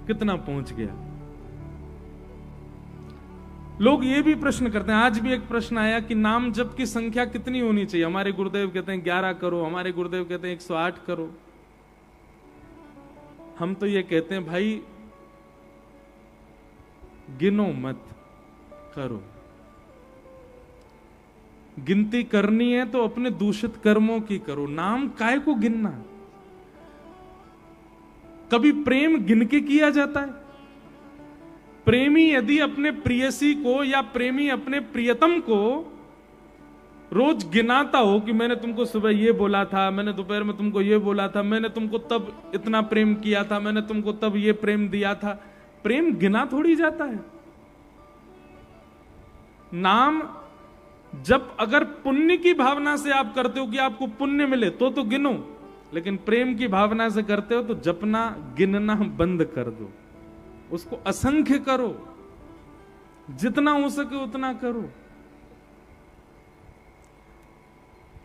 कितना पहुंच गया। लोग ये भी प्रश्न करते हैं, आज भी एक प्रश्न आया कि नाम जप की संख्या कितनी होनी चाहिए। हमारे गुरुदेव कहते हैं 11 करो, हमारे गुरुदेव कहते हैं 108 करो। हम तो ये कहते हैं भाई गिनो मत, करो। गिनती करनी है तो अपने दूषित कर्मों की करो, नाम काय को गिनना। कभी प्रेम गिन के किया जाता है? प्रेमी यदि अपने प्रियसी को या प्रेमी अपने प्रियतम को रोज गिनाता हो कि मैंने तुमको सुबह ये बोला था, मैंने दोपहर में तुमको ये बोला था, मैंने तुमको तब इतना प्रेम किया था, मैंने तुमको तब ये प्रेम दिया था, प्रेम गिना थोड़ी जाता है। नाम जब अगर पुण्य की भावना से आप करते हो कि आपको पुण्य मिले तो गिनो, लेकिन प्रेम की भावना से करते हो तो जपना गिनना बंद कर दो, उसको असंख्य करो, जितना हो सके उतना करो।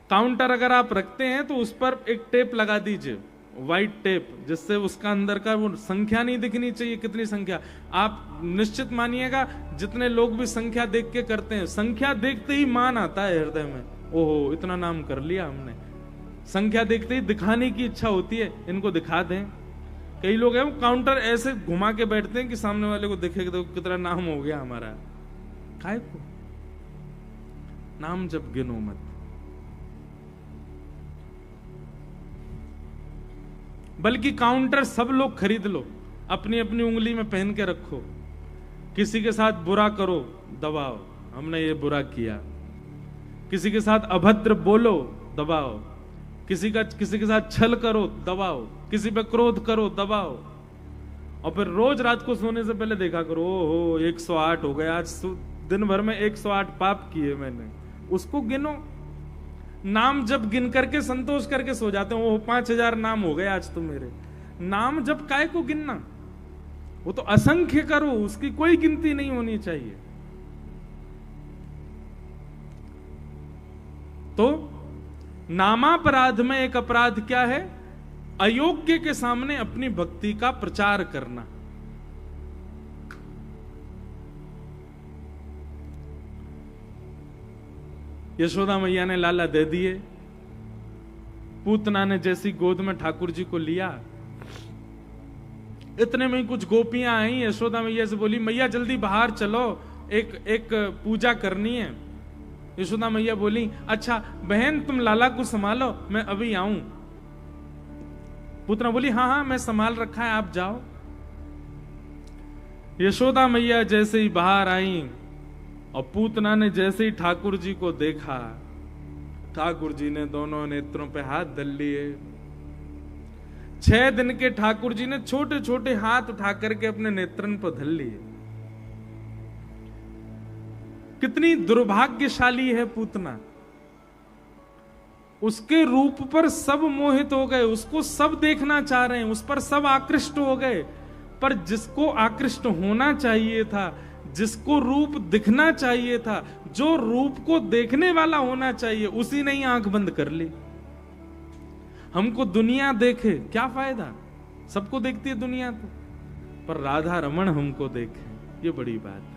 काउंटर अगर आप रखते हैं तो उस पर एक टेप लगा दीजिए, व्हाइट टेप, जिससे उसका अंदर का वो संख्या नहीं दिखनी चाहिए, कितनी संख्या। आप निश्चित मानिएगा जितने लोग भी संख्या देख के करते हैं, संख्या देखते ही मान आता है हृदय में, ओहो इतना नाम कर लिया हमने। संख्या देखते ही दिखाने की इच्छा होती है, इनको दिखा दें। कई लोग हैं वो काउंटर ऐसे घुमा के बैठते हैं कि सामने वाले को देखे तो कितना नाम हो गया हमारा। काय को नाम जब गिनो मत। बल्कि काउंटर सब लोग खरीद लो, अपनी अपनी उंगली में पहन के रखो। किसी के साथ बुरा करो, दबाओ, हमने ये बुरा किया। किसी के साथ अभद्र बोलो, दबाओ। किसी के साथ छल करो, दबाओ। किसी पे क्रोध करो, दबाओ। और फिर रोज रात को सोने से पहले देखा करो, ओहो 108 हो गया आज, दिन भर में 108 पाप किए मैंने, उसको गिनो। नाम जब गिन करके संतोष करके सो जाते हैं, वो 5000 नाम हो गए आज तो मेरे। नाम जब काय को गिनना, वो तो असंख्य करो, उसकी कोई गिनती नहीं होनी चाहिए। तो नामापराध में एक अपराध क्या है? अयोग्य के सामने अपनी भक्ति का प्रचार करना। यशोदा मैया ने लाला दे दिए, पूतना ने जैसी गोद में ठाकुर जी को लिया, इतने में ही कुछ गोपियां आई। यशोदा मैया से बोली, मैया जल्दी बाहर चलो, एक पूजा करनी है। यशोदा मैया बोली, अच्छा बहन तुम लाला को संभालो, मैं अभी आऊं। पूतना बोली, हाँ हाँ मैं संभाल रखा है, आप जाओ। यशोदा मैया जैसे ही बाहर आई और पूतना ने जैसे ही ठाकुर जी को देखा, ठाकुर जी ने दोनों नेत्रों पे हाथ धर लिए। 6 दिन के ठाकुर जी ने छोटे छोटे हाथ उठा करके अपने नेत्रन पर धर लिए। कितनी दुर्भाग्यशाली है पूतना। उसके रूप पर सब मोहित हो गए, उसको सब देखना चाह रहे हैं, उस पर सब आकृष्ट हो गए। पर जिसको आकृष्ट होना चाहिए था, जिसको रूप दिखना चाहिए था, जो रूप को देखने वाला होना चाहिए, उसी ने ही आंख बंद कर ली। हमको दुनिया देखे क्या फायदा, सबको देखती है दुनिया तो, पर राधा रमण हमको देखे, ये बड़ी बात है।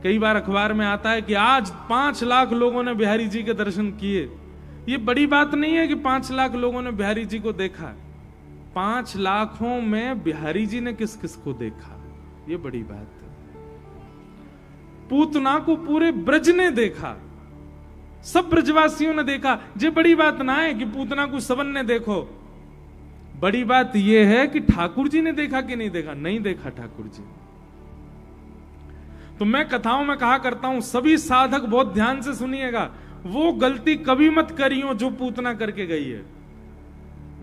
कई बार अखबार में आता है कि आज 5 लाख लोगों ने बिहारी जी के दर्शन किए। ये बड़ी बात नहीं है कि 5 लाख लोगों ने बिहारी जी को देखा। 5 लाखों में बिहारी जी ने किस किस को देखा, ये बड़ी बात है। पूतना को पूरे ब्रज ने देखा, सब ब्रजवासियों ने देखा। ये बड़ी बात ना है कि पूतना को सबन ने देखो, बड़ी बात यह है कि ठाकुर जी ने देखा कि नहीं देखा। नहीं देखा ठाकुर जी। तो मैं कथाओं में कहा करता हूं, सभी साधक बहुत ध्यान से सुनिएगा, वो गलती कभी मत करियो जो पूतना करके गई है।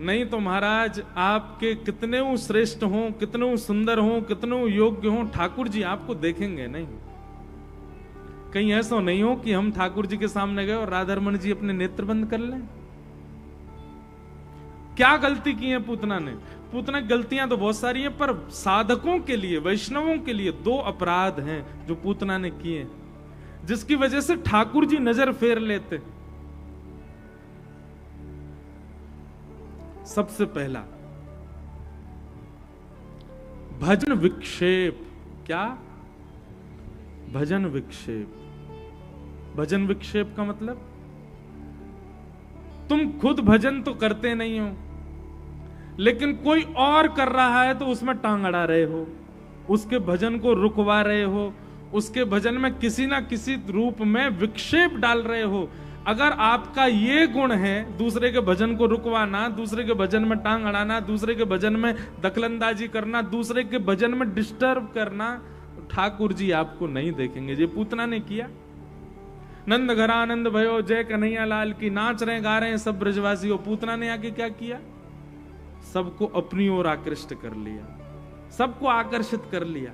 नहीं तो महाराज आपके कितने श्रेष्ठ हों, कितने सुंदर हों, कितने योग्य हों, ठाकुर जी आपको देखेंगे नहीं। कहीं ऐसा नहीं हो कि हम ठाकुर जी के सामने गए और राधारमण जी अपने नेत्र बंद कर लें। क्या गलती की है पूतना ने? पूतना गलतियां तो बहुत सारी हैं, पर साधकों के लिए, वैष्णवों के लिए 2 अपराध हैं जो पूतना ने किए, जिसकी वजह से ठाकुर जी नजर फेर लेते। सबसे पहला, भजन विक्षेप। क्या? भजन विक्षेप। भजन विक्षेप का मतलब, तुम खुद भजन तो करते नहीं हो, लेकिन कोई और कर रहा है तो उसमें टांग अड़ा रहे हो, उसके भजन को रुकवा रहे हो, उसके भजन में किसी ना किसी रूप में विक्षेप डाल रहे हो। अगर आपका ये गुण है, दूसरे के भजन को रुकवाना, दूसरे के भजन में टांग अड़ाना, दूसरे के भजन में दखलंदाजी करना, दूसरे के भजन में डिस्टर्ब करना, तो ठाकुर जी आपको नहीं देखेंगे। ये पूतना ने किया। नंद घर आनंद भयो, जय कन्हैया लाल की, नाच रहे गा रहे हैं सब ब्रजवासी हो। पूतना ने आके क्या किया? सबको अपनी ओर आकृष्ट कर लिया, सबको आकर्षित कर लिया।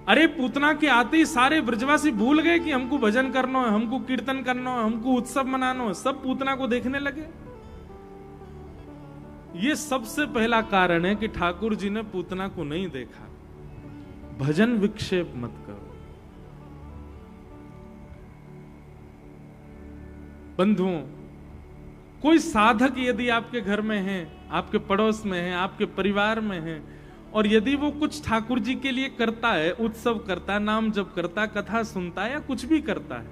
अरे पूतना के आते ही सारे ब्रजवासी भूल गए कि हमको भजन करना है, हमको कीर्तन करना है, हमको उत्सव मनाना है। सब पूतना को देखने लगे। ये सबसे पहला कारण है कि ठाकुर जी ने पूतना को नहीं देखा। भजन विक्षेप मत करो। बंधुओं, कोई साधक यदि आपके घर में है, आपके पड़ोस में है, आपके परिवार में है, और यदि वो कुछ ठाकुर जी के लिए करता है, उत्सव करता है, नाम जप करता है, कथा सुनता है, या कुछ भी करता है,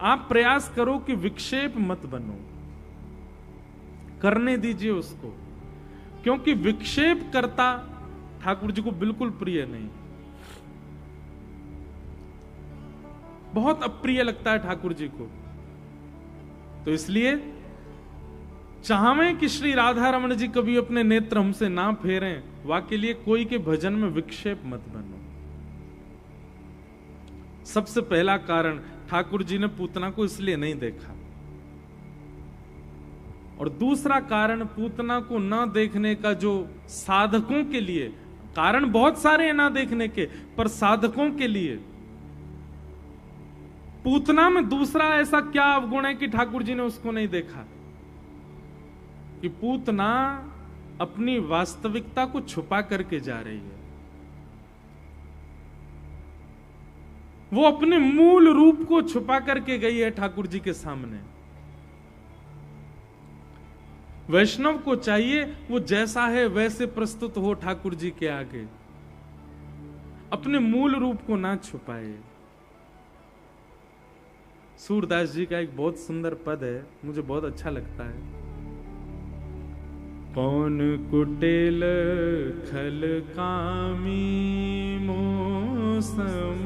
आप प्रयास करो कि विक्षेप मत बनो, करने दीजिए उसको। क्योंकि विक्षेप करता ठाकुर जी को बिल्कुल प्रिय नहीं, बहुत अप्रिय लगता है ठाकुर जी को। तो इसलिए चाहवें कि श्री राधा रमण जी कभी अपने नेत्र हमसे ना फेरें, वाके लिए कोई के भजन में विक्षेप मत बनो। सबसे पहला कारण, ठाकुर जी ने पूतना को इसलिए नहीं देखा। और दूसरा कारण, पूतना को ना देखने का जो साधकों के लिए, कारण बहुत सारे हैं ना देखने के, पर साधकों के लिए पूतना में दूसरा ऐसा क्या अवगुण है कि ठाकुर जी ने उसको नहीं देखा? कि पूतना अपनी वास्तविकता को छुपा करके जा रही है। वो अपने मूल रूप को छुपा करके गई है ठाकुर जी के सामने। वैष्णव को चाहिए वो जैसा है वैसे प्रस्तुत हो ठाकुर जी के आगे, अपने मूल रूप को ना छुपाए। सूरदास जी का एक बहुत सुंदर पद है, मुझे बहुत अच्छा लगता है। कौन कुटिल खल कामी मौसम,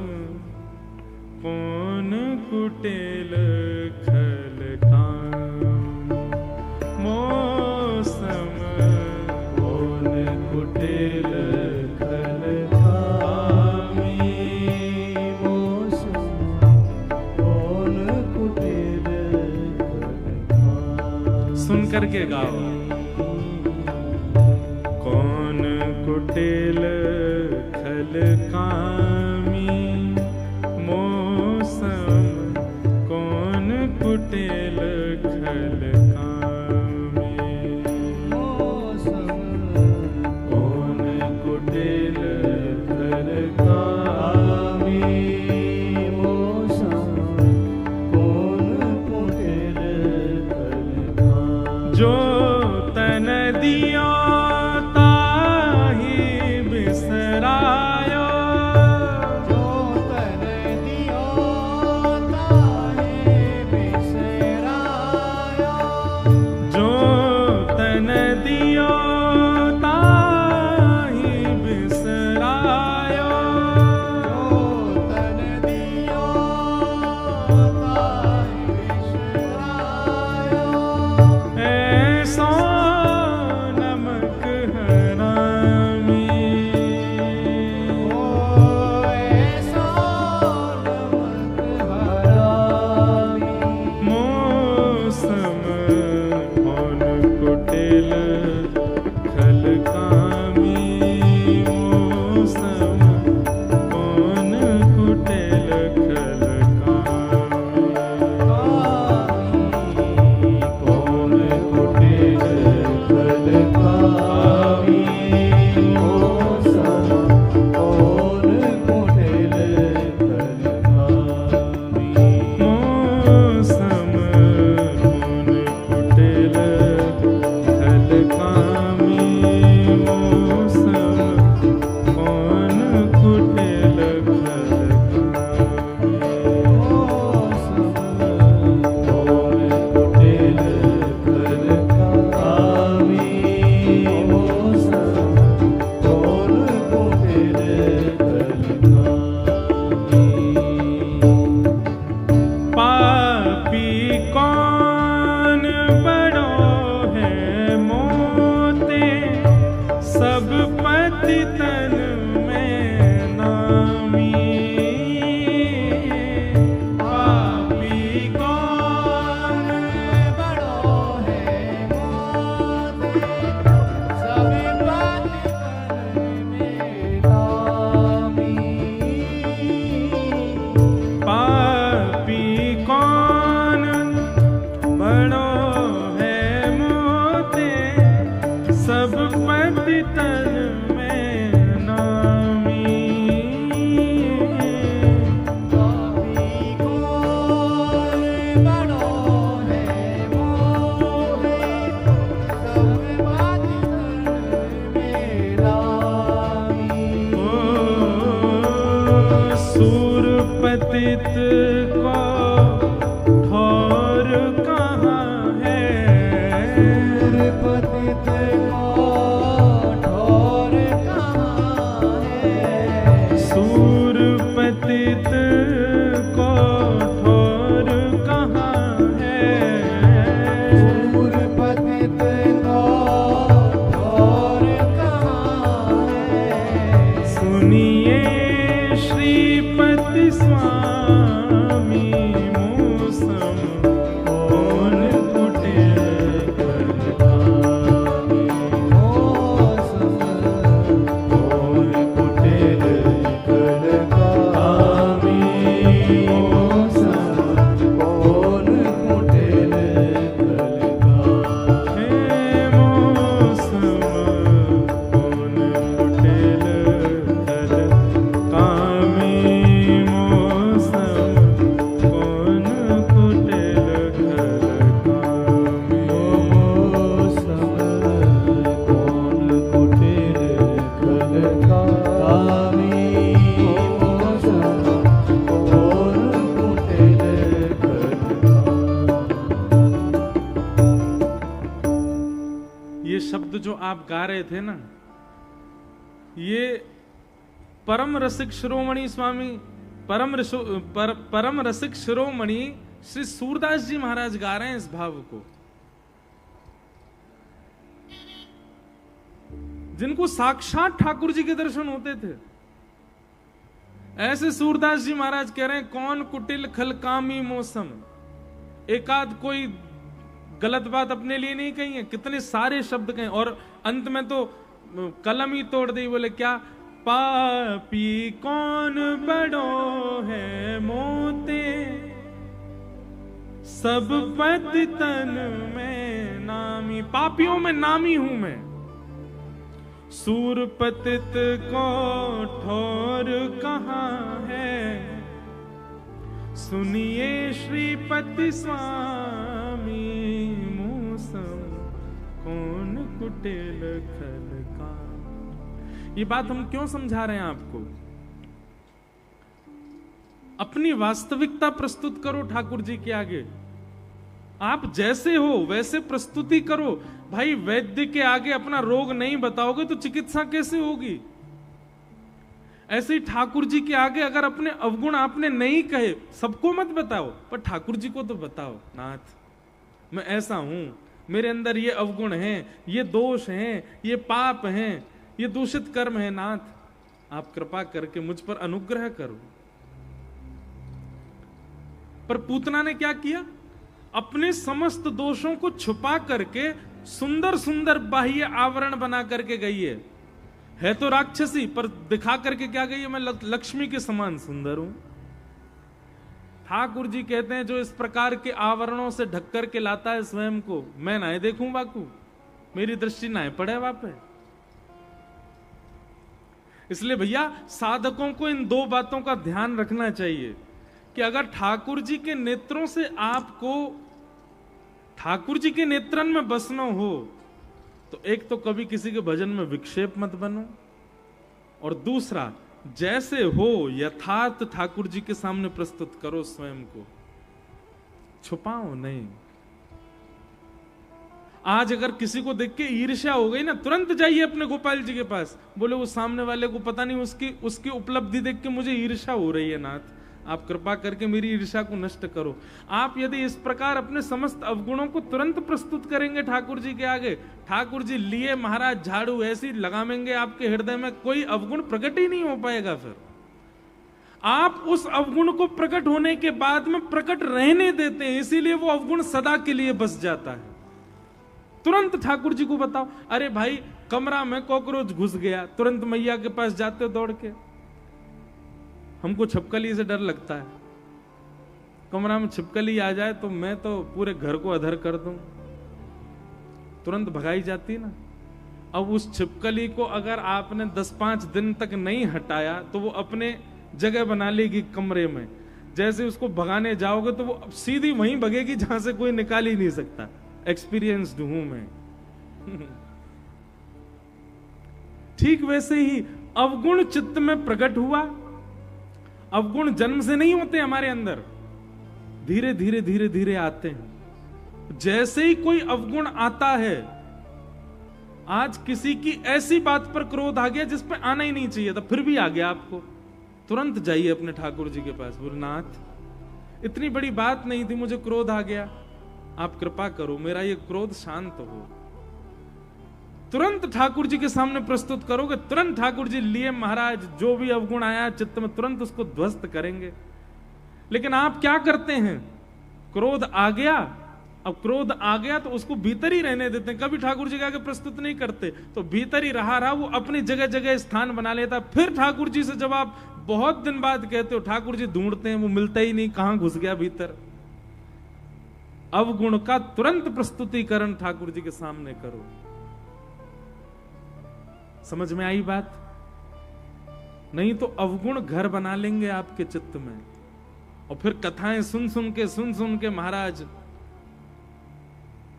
कौन कुटिल खल कामी मौसम, कौन कुटिल खल कामी मौसम, कौन कुटिल खल कामी। सुन करके गाओ। कौन कुटिल खल कामी मौसम, कौन कुटिल खल कामी मौसम, कौन कुटिल खल कामी मौसम, कौन कुटिल खल कामी। जो तन दिया बड़ो है मोते सब पति तन में नामी। पतित को ठौर कहाँ है, पतित को ठौर कहाँ है, सूर पतित को ठौर कहाँ है, सूर पतित को ठौर कहाँ है। सुनिए श्रीपति स्वामी मूसम कौन कुटिल कलकामी, मूसम कौन कुटिल कलकामी, मूसम कौन कुटिल कलकामी, मूसम कौन कुटिल कलकामी। ये शब्द जो आप गा रहे थे ना, ये परम रसिक शिरोमणि स्वामी परम रसिक शिरोमणि श्री सूरदास जी महाराज गा रहे हैं इस भाव को, जिनको साक्षात ठाकुर जी के दर्शन होते थे। ऐसे सूरदास जी महाराज कह रहे हैं कौन कुटिल खलकामी मौसम। एकाध कोई गलत बात अपने लिए नहीं कही है, कितने सारे शब्द कहे, और अंत में तो कलम ही तोड़ दी, बोले क्या, पापी कौन बड़ो है मोते सब पति तन में नामी। पापियों में नामी हूं मैं। सूर पतित को ठौर कहाँ है, सुनिए श्रीपति स्वामी मूसम कौन कुटिल खलका। ये बात हम क्यों समझा रहे हैं आपको? अपनी वास्तविकता प्रस्तुत करो ठाकुर जी के आगे। आप जैसे हो वैसे प्रस्तुति करो भाई। वैद्य के आगे अपना रोग नहीं बताओगे तो चिकित्सा कैसे होगी? ऐसे ही ठाकुर जी के आगे अगर अपने अवगुण आपने नहीं कहे, सबको मत बताओ, पर ठाकुर जी को तो बताओ। नाथ, मैं ऐसा हूं, मेरे अंदर ये अवगुण हैं, ये दोष हैं, ये पाप हैं, ये दूषित कर्म है। नाथ, आप कृपा करके मुझ पर अनुग्रह करो। पर पूतना ने क्या किया? अपने समस्त दोषों को छुपा करके सुंदर सुंदर बाह्य आवरण बना करके गई है तो राक्षसी, पर दिखा करके क्या गई है? मैं लक्ष्मी के समान सुंदर हूं। ठाकुर जी कहते हैं जो इस प्रकार के आवरणों से ढक करके लाता है स्वयं को, मैं ना देखूं बाकू, मेरी दृष्टि ना पड़े वापे। इसलिए भैया साधकों को इन दो बातों का ध्यान रखना चाहिए कि अगर ठाकुर जी के नेत्रों से आपको ठाकुर जी के नेत्रन में बसना हो तो एक तो कभी किसी के भजन में विक्षेप मत बनो, और दूसरा जैसे हो यथार्थ ठाकुर जी के सामने प्रस्तुत करो स्वयं को, छुपाओ नहीं। आज अगर किसी को देख के ईर्ष्या हो गई ना, तुरंत जाइए अपने गोपाल जी के पास, बोले वो सामने वाले को पता नहीं उसकी उपलब्धि देख के मुझे ईर्ष्या हो रही है, नाथ आप कृपा करके मेरी ईर्ष्या को नष्ट करो। आप यदि इस प्रकार अपने समस्त अवगुणों को तुरंत प्रस्तुत करेंगे ठाकुर जी के आगे, ठाकुर जी लिए महाराज झाड़ू ऐसी लगावेंगे आपके हृदय में, कोई अवगुण प्रकट ही नहीं हो पाएगा। फिर आप उस अवगुण को प्रकट होने के बाद में प्रकट रहने देते हैं, इसीलिए वो अवगुण सदा के लिए बस जाता है। तुरंत ठाकुर जी को बताओ, अरे भाई कमरा में कॉकरोच घुस गया, तुरंत मैया के पास जाते हो दौड़ के। हमको छपकली से डर लगता है, कमरा में छिपकली आ जाए तो मैं तो पूरे घर को अधर कर दूं, तुरंत भगाई जाती ना। अब उस छिपकली को अगर आपने 10-5 दिन तक नहीं हटाया तो वो अपने जगह बना लेगी कमरे में। जैसे उसको भगाने जाओगे तो वो सीधी वहीं भगेगी जहां से कोई निकाल ही नहीं सकता। एक्सपीरियंस्ड हूं मैं। ठीक वैसे ही अवगुण चित्त में प्रकट हुआ। अवगुण जन्म से नहीं होते हमारे अंदर, धीरे धीरे धीरे धीरे आते हैं। जैसे ही कोई अवगुण आता है, आज किसी की ऐसी बात पर क्रोध आ गया जिस पर आना ही नहीं चाहिए था, फिर भी आ गया आपको, तुरंत जाइए अपने ठाकुर जी के पास, बोले नाथ इतनी बड़ी बात नहीं थी, मुझे क्रोध आ गया, आप कृपा करो मेरा ये क्रोध शांत हो। तुरंत ठाकुर जी के सामने प्रस्तुत करोगे, तुरंत ठाकुर जी लिए महाराज जो भी अवगुण आया चित्त में तुरंत उसको ध्वस्त करेंगे। लेकिन आप क्या करते हैं, क्रोध आ गया, अब क्रोध आ गया तो उसको भीतर ही रहने देते हैं, कभी ठाकुर जी के आगे प्रस्तुत नहीं करते, तो भीतर ही रहा वो अपनी जगह जगह स्थान बना लेता। फिर ठाकुर जी से जब आप बहुत दिन बाद कहते हो, ठाकुर जी ढूंढते हैं, वो मिलता ही नहीं, कहां घुस गया भीतर। अवगुण का तुरंत प्रस्तुतिकरण ठाकुर जी के सामने करो। समझ में आई बात? नहीं तो अवगुण घर बना लेंगे आपके चित्त में, और फिर कथाएं सुन सुन के महाराज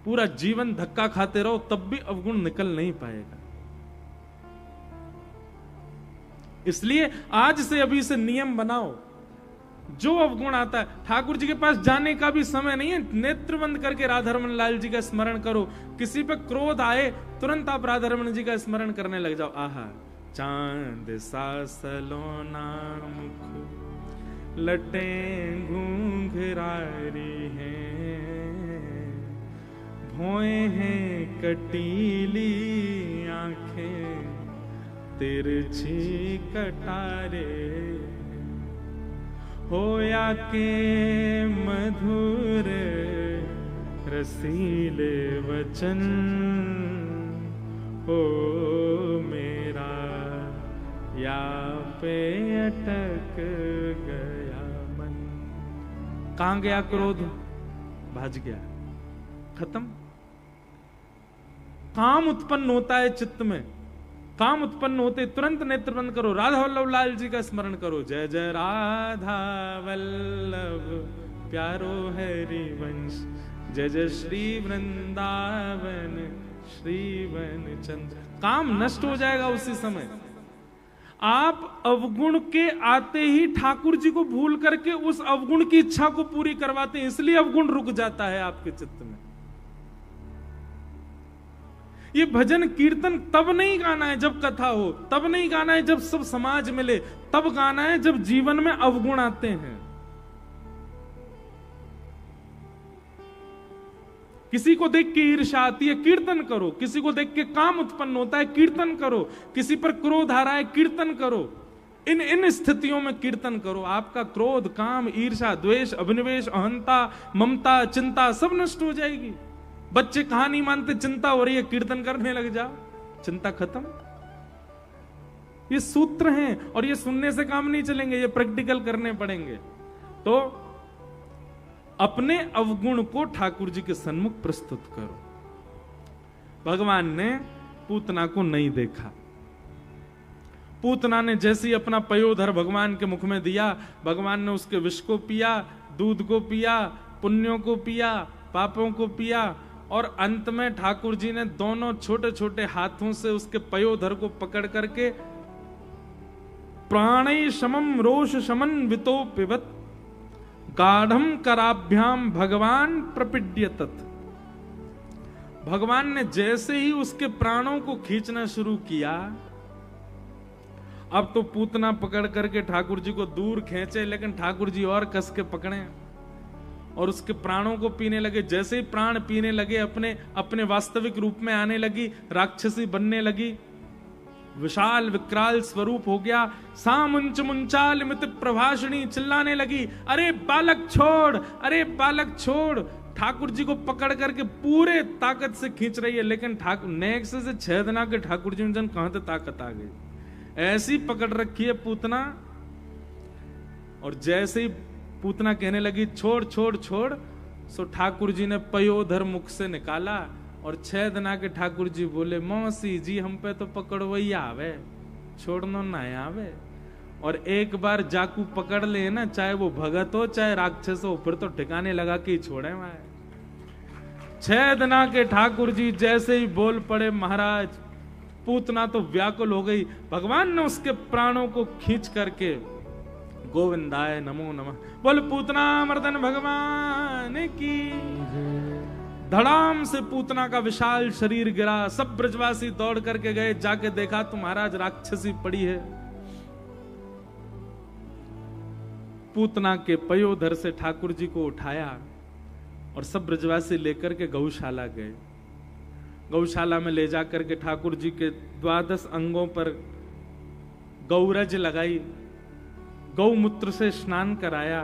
पूरा जीवन धक्का खाते रहो, तब भी अवगुण निकल नहीं पाएगा। इसलिए आज से अभी से नियम बनाओ, जो अवगुण आता है ठाकुर जी के पास जाने का भी समय नहीं है, नेत्र बंद करके राधारमण लाल जी का स्मरण करो। किसी पे क्रोध आए तुरंत आप राधारमण जी का स्मरण करने लग जाओ। आहा, चांद सा सलोना मुख लटे घूंघरारी हैं, भोए हैं कटीली आंखें तिरछी कटारे, होया के मधुर रसीले वचन, हो मेरा या पे अटक गया मन। कहां गया क्रोध? भाज गया, खत्म। काम उत्पन्न होता है चित्त में, काम उत्पन्न होते तुरंत नेत्र बंद करो, राधा वल्लभ लाल जी का स्मरण करो। जय जय राधा वल्लभ प्यारो हरि वंश, जय जय श्री वृंदावन श्री वन चंद्र। काम नष्ट हो जाएगा उसी समय। आप अवगुण के आते ही ठाकुर जी को भूल करके उस अवगुण की इच्छा को पूरी करवाते हैं, इसलिए अवगुण रुक जाता है आपके चित्त में। ये भजन कीर्तन तब नहीं गाना है जब कथा हो, तब नहीं गाना है जब सब समाज मिले, तब गाना है जब जीवन में अवगुण आते हैं। किसी को देख के ईर्ष्या आती है, कीर्तन करो। किसी को देख के काम उत्पन्न होता है, कीर्तन करो। किसी पर क्रोध आ रहा है, कीर्तन करो। इन स्थितियों में कीर्तन करो, आपका क्रोध, काम, ईर्ष्या, द्वेष, अभिनिवेश, अहंता, ममता, चिंता सब नष्ट हो जाएगी। बच्चे कहां नहीं मानते, चिंता हो रही है, कीर्तन करने लग जाओ, चिंता खत्म। ये सूत्र हैं और ये सुनने से काम नहीं चलेंगे, ये प्रैक्टिकल करने पड़ेंगे। तो अपने अवगुण को ठाकुर जी के सन्मुख प्रस्तुत करो। भगवान ने पूतना को नहीं देखा। पूतना ने जैसे ही अपना पयोधर भगवान के मुख में दिया, भगवान ने उसके विष को पिया, दूध को पिया, पुण्यों को पिया, पापों को पिया, और अंत में ठाकुर जी ने दोनों छोटे छोटे हाथों से उसके पयोधर को पकड़ करके प्राणै शमम रोष शमन वितो पिबत गाढ़म कराभ्याम भगवान प्रपिड्यतत। भगवान ने जैसे ही उसके प्राणों को खींचना शुरू किया, अब तो पूतना पकड़ करके ठाकुर जी को दूर खींचे, लेकिन ठाकुर जी और कस के पकड़े और उसके प्राणों को पीने लगे। जैसे ही प्राण पीने लगे, अपने अपने वास्तविक रूप में आने लगी, राक्षसी बनने लगी, विशाल विकराल स्वरूप हो गया। सामुंच मुंचाल मित प्रभाषणी चिल्लाने लगी, अरे बालक छोड़, अरे बालक छोड़। ठाकुर जी को पकड़ करके पूरे ताकत से खींच रही है, लेकिन ठाकुर नेक से छेदना के ठाकुर जी में जन कहां से ताकत आ गई। ऐसी पकड़ रखी है पूतना। और जैसे ही पूतना कहने लगी छोड़ छोड़ छोड़। सो ठाकुर जी ने पयोधर मुख से निकाला और 6 दिना के ठाकुर जी बोले मौसी जी हम पे तो पकड़वैया आवे, छोड़नो ना आवे। और एक बार जाकू पकड़ ले ना, चाहे वो भगत हो चाहे राक्षस हो, फिर तो ठिकाने लगा के ही छोड़े वहां। 6 दिना के ठाकुर जी जैसे ही बोल पड़े महाराज, पूतना तो व्याकुल हो गई। भगवान ने उसके प्राणों को खींच करके गोविंदाय नमो नमः बोल पूतना मर्दन भगवान की। धड़ाम से पूतना का विशाल शरीर गिरा। सब ब्रजवासी दौड़ करके गए, जाके देखा तो महाराज राक्षसी पड़ी है। पूतना के पयोधर से ठाकुर जी को उठाया और सब ब्रजवासी लेकर के गौशाला गए। गौशाला में ले जाकर के ठाकुर जी के 12 अंगों पर गौरज लगाई, गौमूत्र से स्नान कराया,